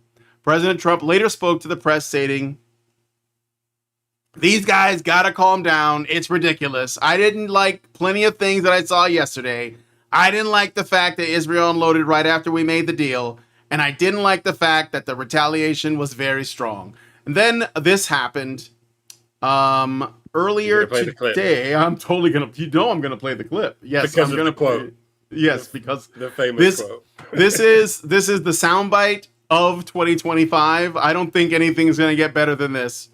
S1: President Trump later spoke to the press stating, "These guys gotta calm down. It's ridiculous. I didn't like plenty of things that I saw yesterday. I didn't like the fact that Israel unloaded right after we made the deal. And I didn't like the fact that the retaliation was very strong." And then this happened earlier today. I'm totally going to, I'm going to play the clip. Yes,
S2: because
S1: I'm going to
S2: quote.
S1: Yes, because
S2: the famous quote.
S1: this is the soundbite of 2025. I don't think anything's going to get better than this.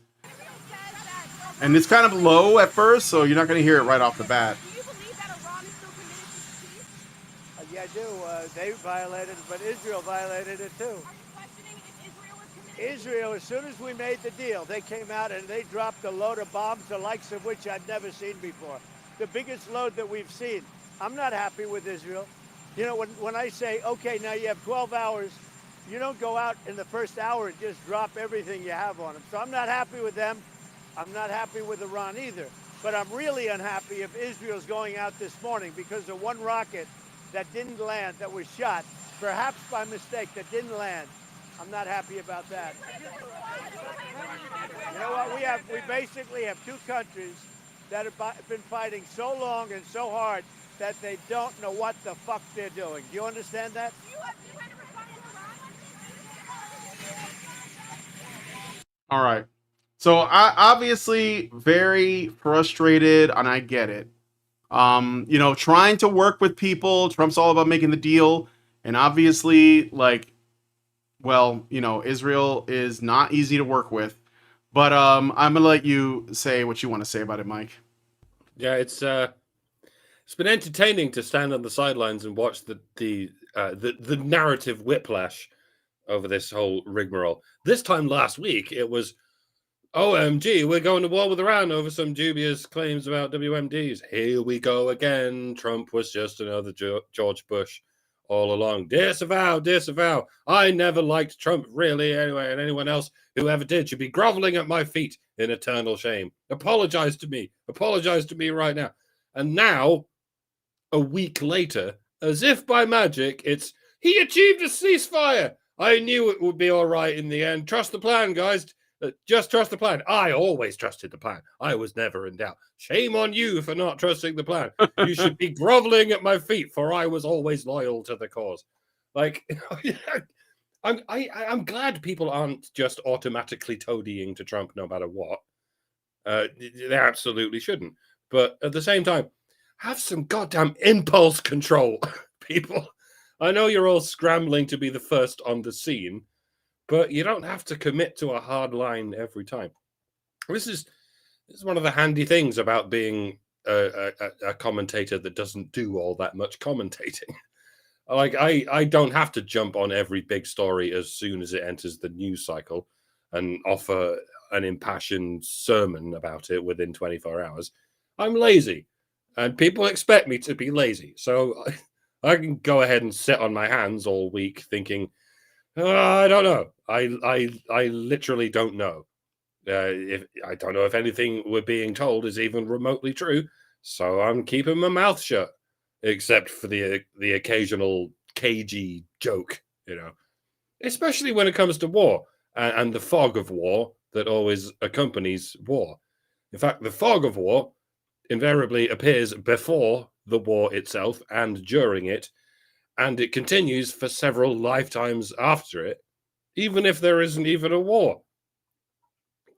S1: And it's kind of low at first, so you're not going to hear it right off the bat.
S6: Do you believe that Iran is still committed to peace?
S7: Yeah, I do. They violated it, but Israel violated it too.
S6: Are you questioning if Israel is committed?
S7: Israel, as soon as we made the deal, they came out and they dropped a load of bombs, the likes of which I'd never seen before. The biggest load that we've seen. I'm not happy with Israel. You know, when I say, okay, now you have 12 hours, you don't go out in the first hour and just drop everything you have on them. So I'm not happy with them. I'm not happy with Iran either. But I'm really unhappy if Israel's going out this morning because of one rocket that didn't land, that was shot, perhaps by mistake, that didn't land. I'm not happy about that. You know what? We basically have two countries that have been fighting so long and so hard that they don't know what the fuck they're doing. Do you understand that?
S1: All right. So I obviously very frustrated, and I get it. You know, trying to work with people. Trump's all about making the deal, and obviously, like, well, you know, Israel is not easy to work with. But I'm gonna let you say what you want to say about it, Mike.
S2: Yeah, it's been entertaining to stand on the sidelines and watch the narrative whiplash over this whole rigmarole. This time last week, it was, OMG, we're going to war with Iran over some dubious claims about WMDs. Here we go again. Trump was just another George Bush all along. Disavow, disavow. I never liked Trump, really, anyway, and anyone else who ever did should be groveling at my feet in eternal shame. Apologize to me. Apologize to me right now. And now, a week later, as if by magic, it's, he achieved a ceasefire. I knew it would be all right in the end. Trust the plan, guys. Just trust the plan. I always trusted the plan. I was never in doubt. Shame on you for not trusting the plan. You should be groveling at my feet, for I was always loyal to the cause. Like, I'm glad people aren't just automatically toadying to Trump no matter what. They absolutely shouldn't. But at the same time, have some goddamn impulse control, people. I know you're all scrambling to be the first on the scene, but you don't have to commit to a hard line every time. This is one of the handy things about being a commentator that doesn't do all that much commentating. Like, I don't have to jump on every big story as soon as it enters the news cycle and offer an impassioned sermon about it within 24 hours. I'm lazy, and people expect me to be lazy. So I can go ahead and sit on my hands all week thinking, I don't know. I literally don't know. If I don't know if anything we're being told is even remotely true, so I'm keeping my mouth shut, except for the occasional cagey joke, you know. Especially when it comes to war and the fog of war that always accompanies war. In fact, the fog of war invariably appears before the war itself and during it, and it continues for several lifetimes after it, even if there isn't even a war.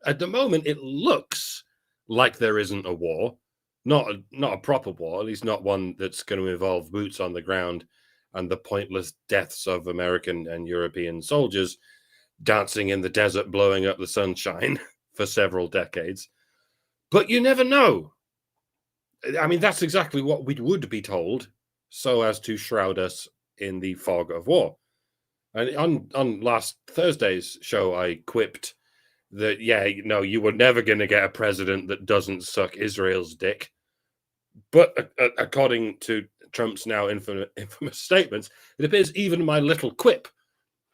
S2: At the moment, it looks like there isn't a war, not a proper war, at least not one that's going to involve boots on the ground and the pointless deaths of American and European soldiers dancing in the desert, blowing up the sunshine for several decades. But you never know. I mean, that's exactly what we would be told, so as to shroud us in the fog of war. And on last Thursday's show, I quipped that, yeah, no, you were never going to get a president that doesn't suck Israel's dick. But according to Trump's now infamous statements, it appears even my little quip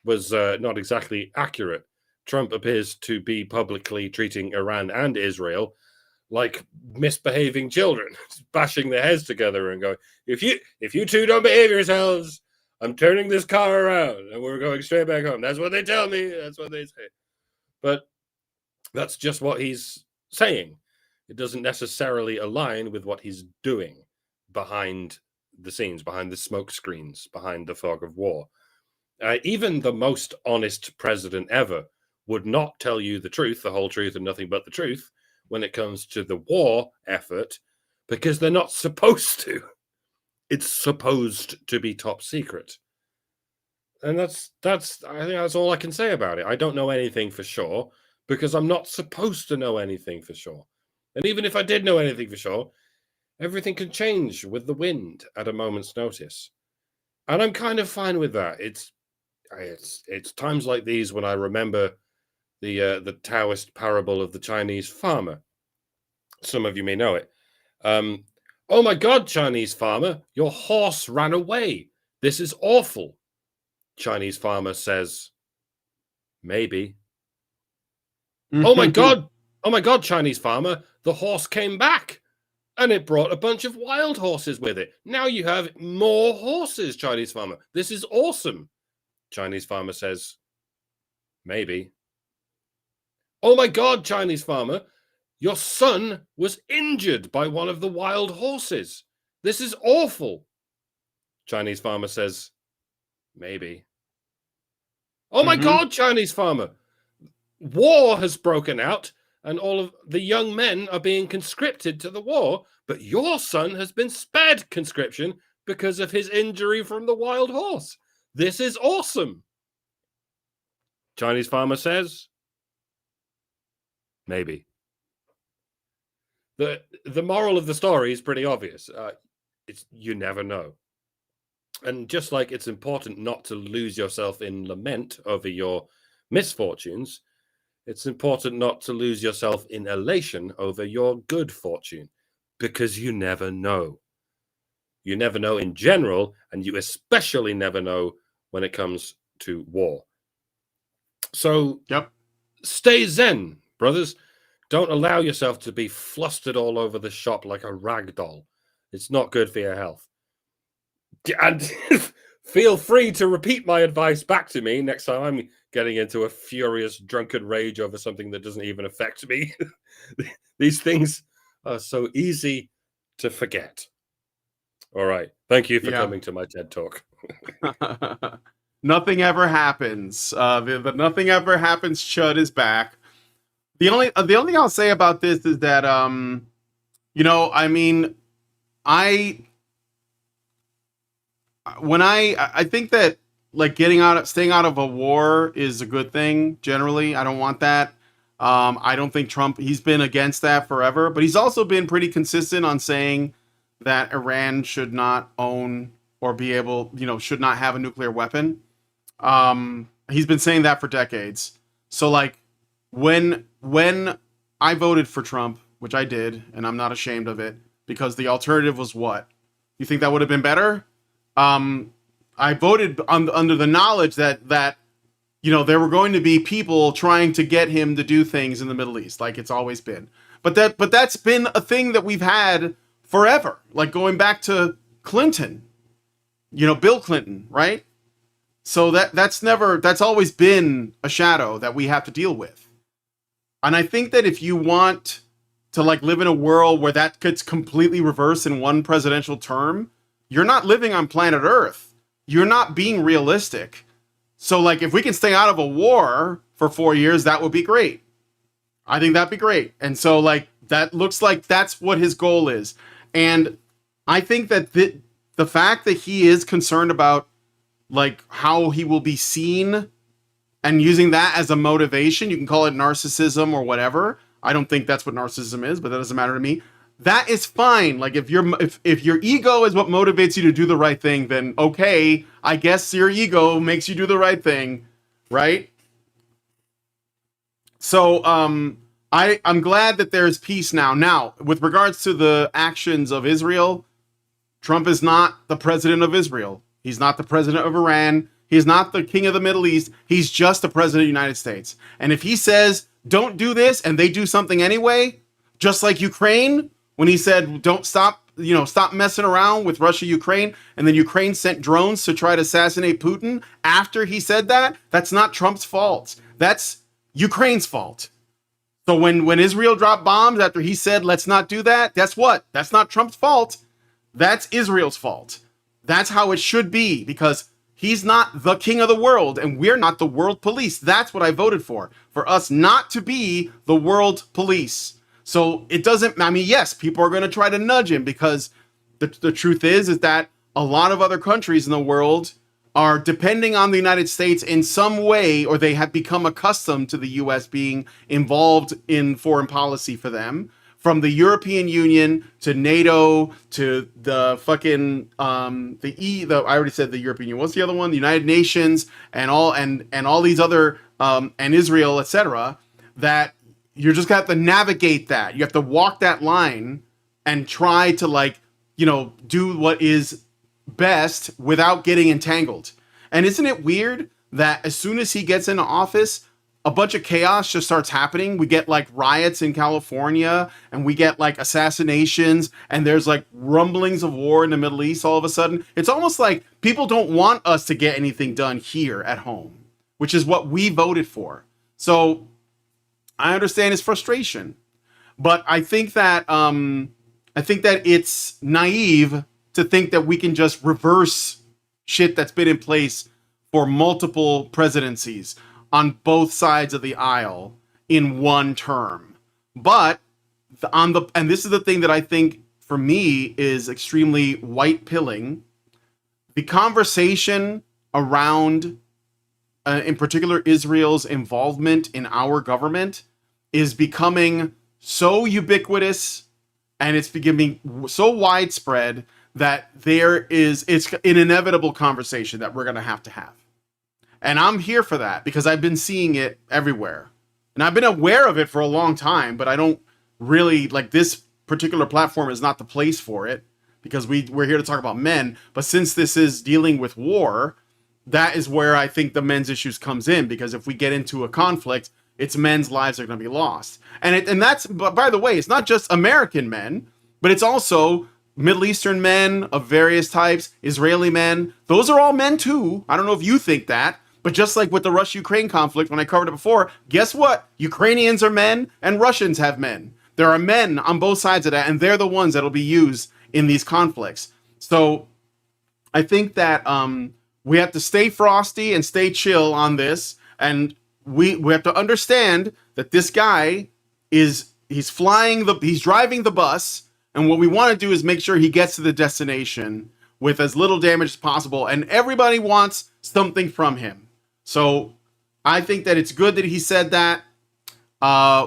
S2: was not exactly accurate. Trump appears to be publicly treating Iran and Israel like misbehaving children, bashing their heads together and going, if you two don't behave yourselves, I'm turning this car around and we're going straight back home. That's what they tell me. That's what they say. But that's just what he's saying. It doesn't necessarily align with what he's doing behind the scenes, behind the smoke screens, behind the fog of war. Even the most honest president ever would not tell you the truth, the whole truth, and nothing but the truth when it comes to the war effort, because they're not supposed to. It's supposed to be top secret. And I think that's all I can say about it. I don't know anything for sure because I'm not supposed to know anything for sure. And even if I did know anything for sure, everything can change with the wind at a moment's notice. And I'm kind of fine with that. It's times like these when I remember the Taoist parable of the Chinese farmer. Some of you may know it. Oh my God, Chinese farmer, your horse ran away. This is awful. Chinese farmer says, maybe. Oh my God, Oh my God, Chinese farmer, the horse came back and it brought a bunch of wild horses with it. Now you have more horses, Chinese farmer. This is awesome. Chinese farmer says, maybe. Oh my God, Chinese farmer, your son was injured by one of the wild horses. This is awful. Chinese farmer says, maybe. Oh my God, Chinese farmer, war has broken out and all of the young men are being conscripted to the war, but your son has been spared conscription because of his injury from the wild horse. This is awesome. Chinese farmer says, maybe. The moral of the story is pretty obvious. It's you never know. And just like it's important not to lose yourself in lament over your misfortunes, it's important not to lose yourself in elation over your good fortune, because you never know. You never know in general, and you especially never know when it comes to war. So stay zen, brothers. Don't allow yourself to be flustered all over the shop like a rag doll. It's not good for your health. And feel free to repeat my advice back to me next time I'm getting into a furious drunken rage over something that doesn't even affect me. These things are so easy to forget. All right. Thank you for coming to my TED Talk.
S1: Nothing ever happens. The nothing ever happens chud is back. The only thing I'll say about this is that I mean, I think that like staying out of a war is a good thing generally. I don't want that. I don't think Trump, he's been against that forever, but he's also been pretty consistent on saying that Iran should not own or be able, should not have a nuclear weapon. He's been saying that for decades. So like when I voted for Trump, which I did, and I'm not ashamed of it, because the alternative was what? You think that would have been better? I voted under the knowledge that there were going to be people trying to get him to do things in the Middle East, like it's always been. But that's been a thing that we've had forever, like going back to Clinton, Bill Clinton, right? So that's always been a shadow that we have to deal with. And I think that if you want to like live in a world where that gets completely reversed in one presidential term, you're not living on planet Earth. You're not being realistic. So like if we can stay out of a war for 4 years, that would be great. I think that'd be great. And so like that looks like that's what his goal is. And I think that the fact that he is concerned about like how he will be seen and using that as a motivation, you can call it narcissism or whatever. I don't think that's what narcissism is, but that doesn't matter to me. That is fine. Like if your ego is what motivates you to do the right thing, then okay, I guess your ego makes you do the right thing, right? So I'm glad that there's peace now. Now, with regards to the actions of Israel, Trump is not the president of Israel. He's not the president of Iran. He's not the king of the Middle East. He's just the president of the United States. And if he says, don't do this, and they do something anyway, just like Ukraine, when he said, don't stop messing around with Russia, Ukraine, and then Ukraine sent drones to try to assassinate Putin after he said that, that's not Trump's fault. That's Ukraine's fault. So when Israel dropped bombs after he said, let's not do that, guess what? That's not Trump's fault. That's Israel's fault. That's how it should be, because he's not the king of the world, and we're not the world police. That's what I voted for us not to be the world police. So it doesn't, I mean, yes, people are going to try to nudge him, because the truth is that a lot of other countries in the world are depending on the United States in some way, or they have become accustomed to the US being involved in foreign policy for them. From the European Union to NATO to the fucking I already said the European Union. What's the other one? The United Nations and all these other and Israel, etc. That you're just gonna have to navigate that. You have to walk that line and try to do what is best without getting entangled. And isn't it weird that as soon as he gets into office, a bunch of chaos just starts happening. We get like riots in California, and we get like assassinations, and there's like rumblings of war in the Middle East all of a sudden. It's almost like people don't want us to get anything done here at home, which is what we voted for. So I understand his frustration, but I think that it's naive to think that we can just reverse shit that's been in place for multiple presidencies on both sides of the aisle in one term. But and this is the thing that I think for me is extremely white pilling, the conversation around in particular Israel's involvement in our government is becoming so ubiquitous, and it's becoming so widespread that it's an inevitable conversation that we're going to have. And I'm here for that because I've been seeing it everywhere. And I've been aware of it for a long time, but I don't really, like, this particular platform is not the place for it because we're here to talk about men. But since this is dealing with war, that is where I think the men's issues comes in, because if we get into a conflict, it's men's lives are going to be lost. And that's, but by the way, it's not just American men, but it's also Middle Eastern men of various types, Israeli men. Those are all men too. I don't know if you think that, but just like with the Russia-Ukraine conflict, when I covered it before, guess what? Ukrainians are men and Russians have men. There are men on both sides of that, and they're the ones that'll be used in these conflicts. So I think that we have to stay frosty and stay chill on this, and we have to understand that this guy he's driving the bus, and what we want to do is make sure he gets to the destination with as little damage as possible, and everybody wants something from him. So I think that it's good that he said that.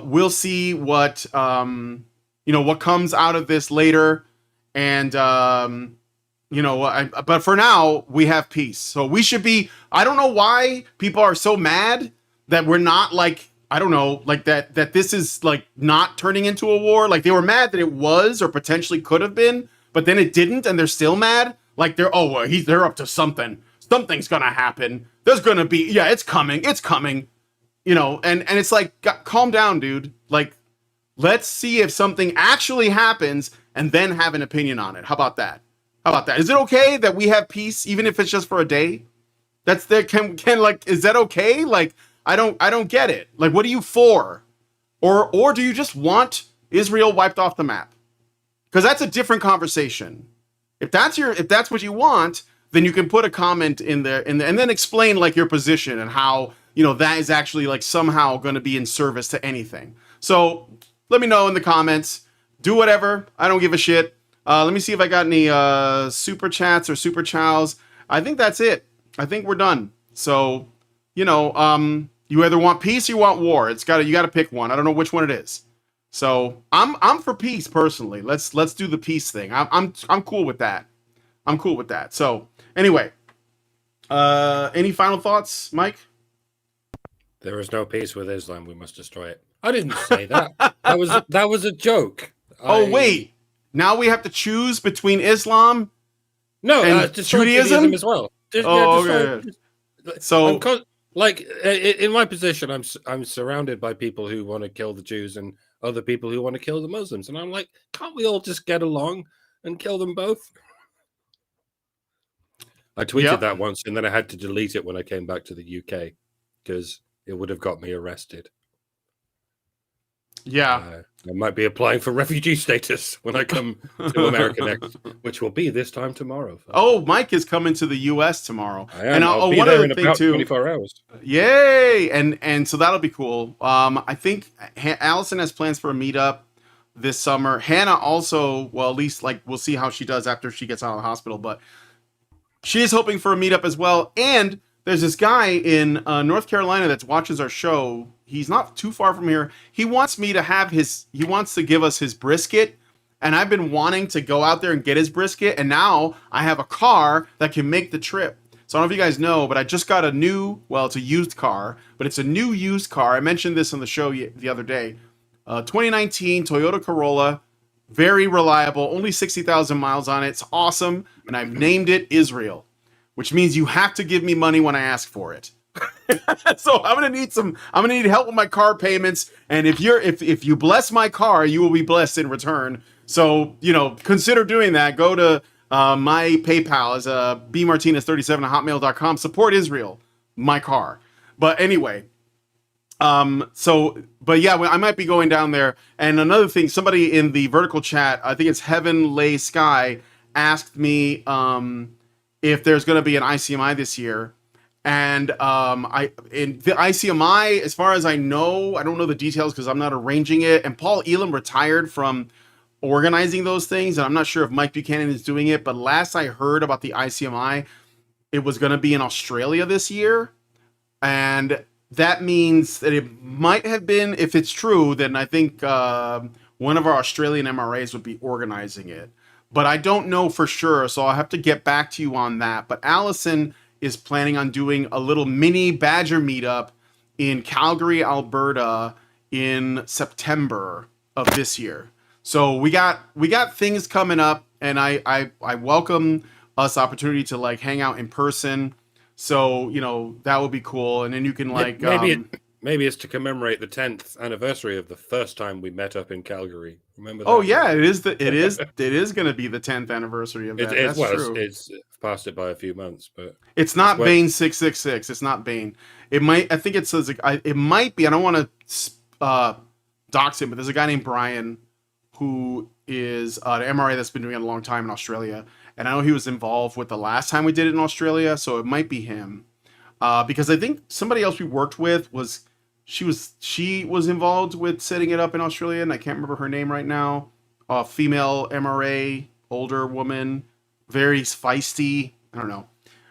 S1: We'll see what what comes out of this later, and but for now we have peace. So we should be. I don't know why people are so mad that we're not like, I don't know, like that this is like not turning into a war. Like they were mad that it was or potentially could have been, but then it didn't, and they're still mad. Like they're up to something. Something's gonna happen. There's gonna be, it's coming. And it's like, calm down, dude. Like, let's see if something actually happens and then have an opinion on it. How about that? Is it okay that we have peace, even if it's just for a day? Is that okay? Like, I don't get it. Like, what are you for? Or do you just want Israel wiped off the map? Because that's a different conversation. If that's what you want, then you can put a comment in there and then explain like your position and how, that is actually like somehow going to be in service to anything. So let me know in the comments. Do whatever. I don't give a shit. Let me see if I got any super chats or super chows. I think that's it. I think we're done. So, you either want peace or you want war. You got to pick one. I don't know which one it is. So I'm for peace personally. Let's do the peace thing. I'm cool with that. So anyway, any final thoughts, Mike?
S2: There is no peace with Islam. We must destroy it. I didn't say that. that was a joke.
S1: Wait. Now we have to choose between Islam and
S2: Judaism as well.
S1: Okay. So,
S2: in my position, I'm surrounded by people who want to kill the Jews and other people who want to kill the Muslims, and I'm like, can't we all just get along and kill them both? I tweeted that once, and then I had to delete it when I came back to the UK because it would have got me arrested.
S1: Yeah.
S2: I might be applying for refugee status when I come to America next, which will be this time tomorrow.
S1: Oh, Mike is coming to the U.S. tomorrow.
S2: I am. And I'll be there in about 24 hours.
S1: Yay! And so that'll be cool. I think Allison has plans for a meetup this summer. Hannah also, well, at least like we'll see how she does after she gets out of the hospital, but she is hoping for a meetup as well. And there's this guy in North Carolina that watches our show. He's not too far from here. He wants to give us his brisket. And I've been wanting to go out there and get his brisket. And now I have a car that can make the trip. So I don't know if you guys know, but I just got it's a used car, but it's a new used car. I mentioned this on the show the other day. 2019 Toyota Corolla. Very reliable. Only 60,000 miles on it. It's awesome. And I've named it Israel, which means you have to give me money when I ask for it. So I'm gonna need help with my car payments. And if you bless my car, you will be blessed in return. So, consider doing that. Go to my PayPal is bmartinez37@hotmail.com. Support Israel, my car. But anyway, but yeah, I might be going down there. And another thing, somebody in the vertical chat, I think it's Heaven Lay Sky, asked me if there's going to be an ICMI this year. And in the ICMI, as far as I don't know the details because I'm not arranging it. And Paul Elam retired from organizing those things, and I'm not sure if Mike Buchanan is doing it. But last I heard about the ICMI, it was going to be in Australia this year, and that means that it might have been. If it's true, then I think one of our Australian MRAs would be organizing it. But I don't know for sure, so I'll have to get back to you on that. But Allison is planning on doing a little mini Badger meetup in Calgary, Alberta in September of this year. So we got things coming up, and I welcome us opportunity to like hang out in person. So, that would be cool. And then you can like
S2: maybe it's to commemorate the 10th anniversary of the first time we met up in Calgary. Remember that?
S1: Oh yeah, it is going to be the 10th anniversary of that. That's true.
S2: It's past it by a few months, but
S1: it's not Bane 666. It's not Bane. It might. I think it says it might be. I don't want to dox him, but there's a guy named Brian who is an MRA that's been doing it a long time in Australia, and I know he was involved with the last time we did it in Australia, so it might be him. Because I think somebody else we worked with was involved with setting it up in Australia, and I can't remember her name right now. Female MRA, older woman, very feisty. I don't know,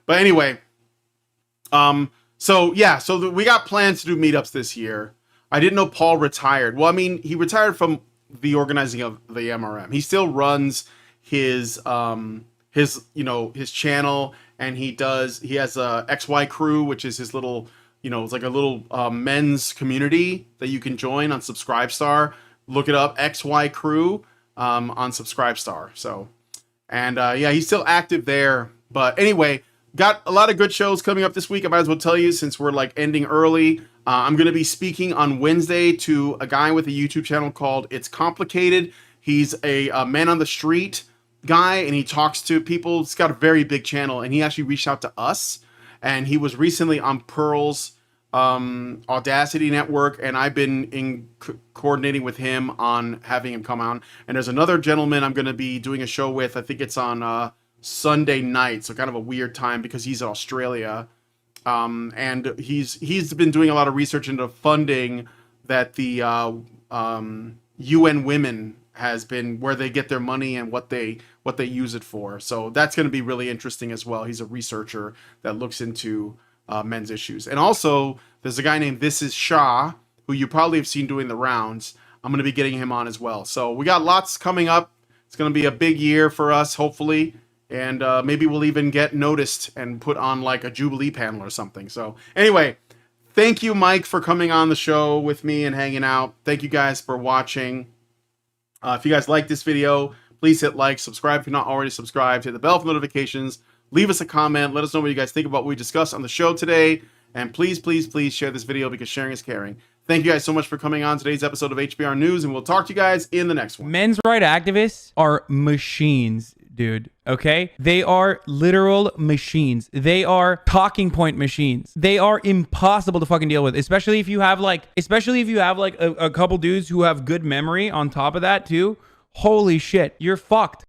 S1: but anyway. So we got plans to do meetups this year. I didn't know Paul retired. Well, I mean, he retired from the organizing of the MRM. He still runs his channel, and he has a XY crew, which is his little, it's like a little men's community that you can join on Subscribestar. Look it up, XY crew on Subscribestar. So, and he's still active there. But anyway, got a lot of good shows coming up this week. I might as well tell you since we're like ending early. I'm going to be speaking on Wednesday to a guy with a YouTube channel called It's Complicated. He's a man on the street guy, and he talks to people. He's got a very big channel, and he actually reached out to us, and he was recently on Pearl's Audacity Network, and I've been coordinating with him on having him come on. And there's another gentleman I'm going to be doing a show with. I think it's on Sunday night, so kind of a weird time because he's in Australia. And he's been doing a lot of research into funding that the UN Women has been, where they get their money and what they use it for. So that's going to be really interesting as well. He's a researcher that looks into men's issues. And also, there's a guy named This Is Shah, who you probably have seen doing the rounds. I'm going to be getting him on as well. So we got lots coming up. It's going to be a big year for us, hopefully. And maybe we'll even get noticed and put on like a Jubilee panel or something. So anyway, thank you, Mike, for coming on the show with me and hanging out. Thank you guys for watching. If you guys like this video, please hit like, subscribe if you're not already subscribed, hit the bell for notifications, leave us a comment, let us know what you guys think about what we discussed on the show today, and please, please, please share this video because sharing is caring. Thank you guys so much for coming on today's episode of HBR News, and we'll talk to you guys in the next one.
S8: Men's rights activists are machines, dude. Okay? They are literal machines. They are talking point machines. They are impossible to fucking deal with, especially if you have like a couple dudes who have good memory on top of that too. Holy shit, you're fucked.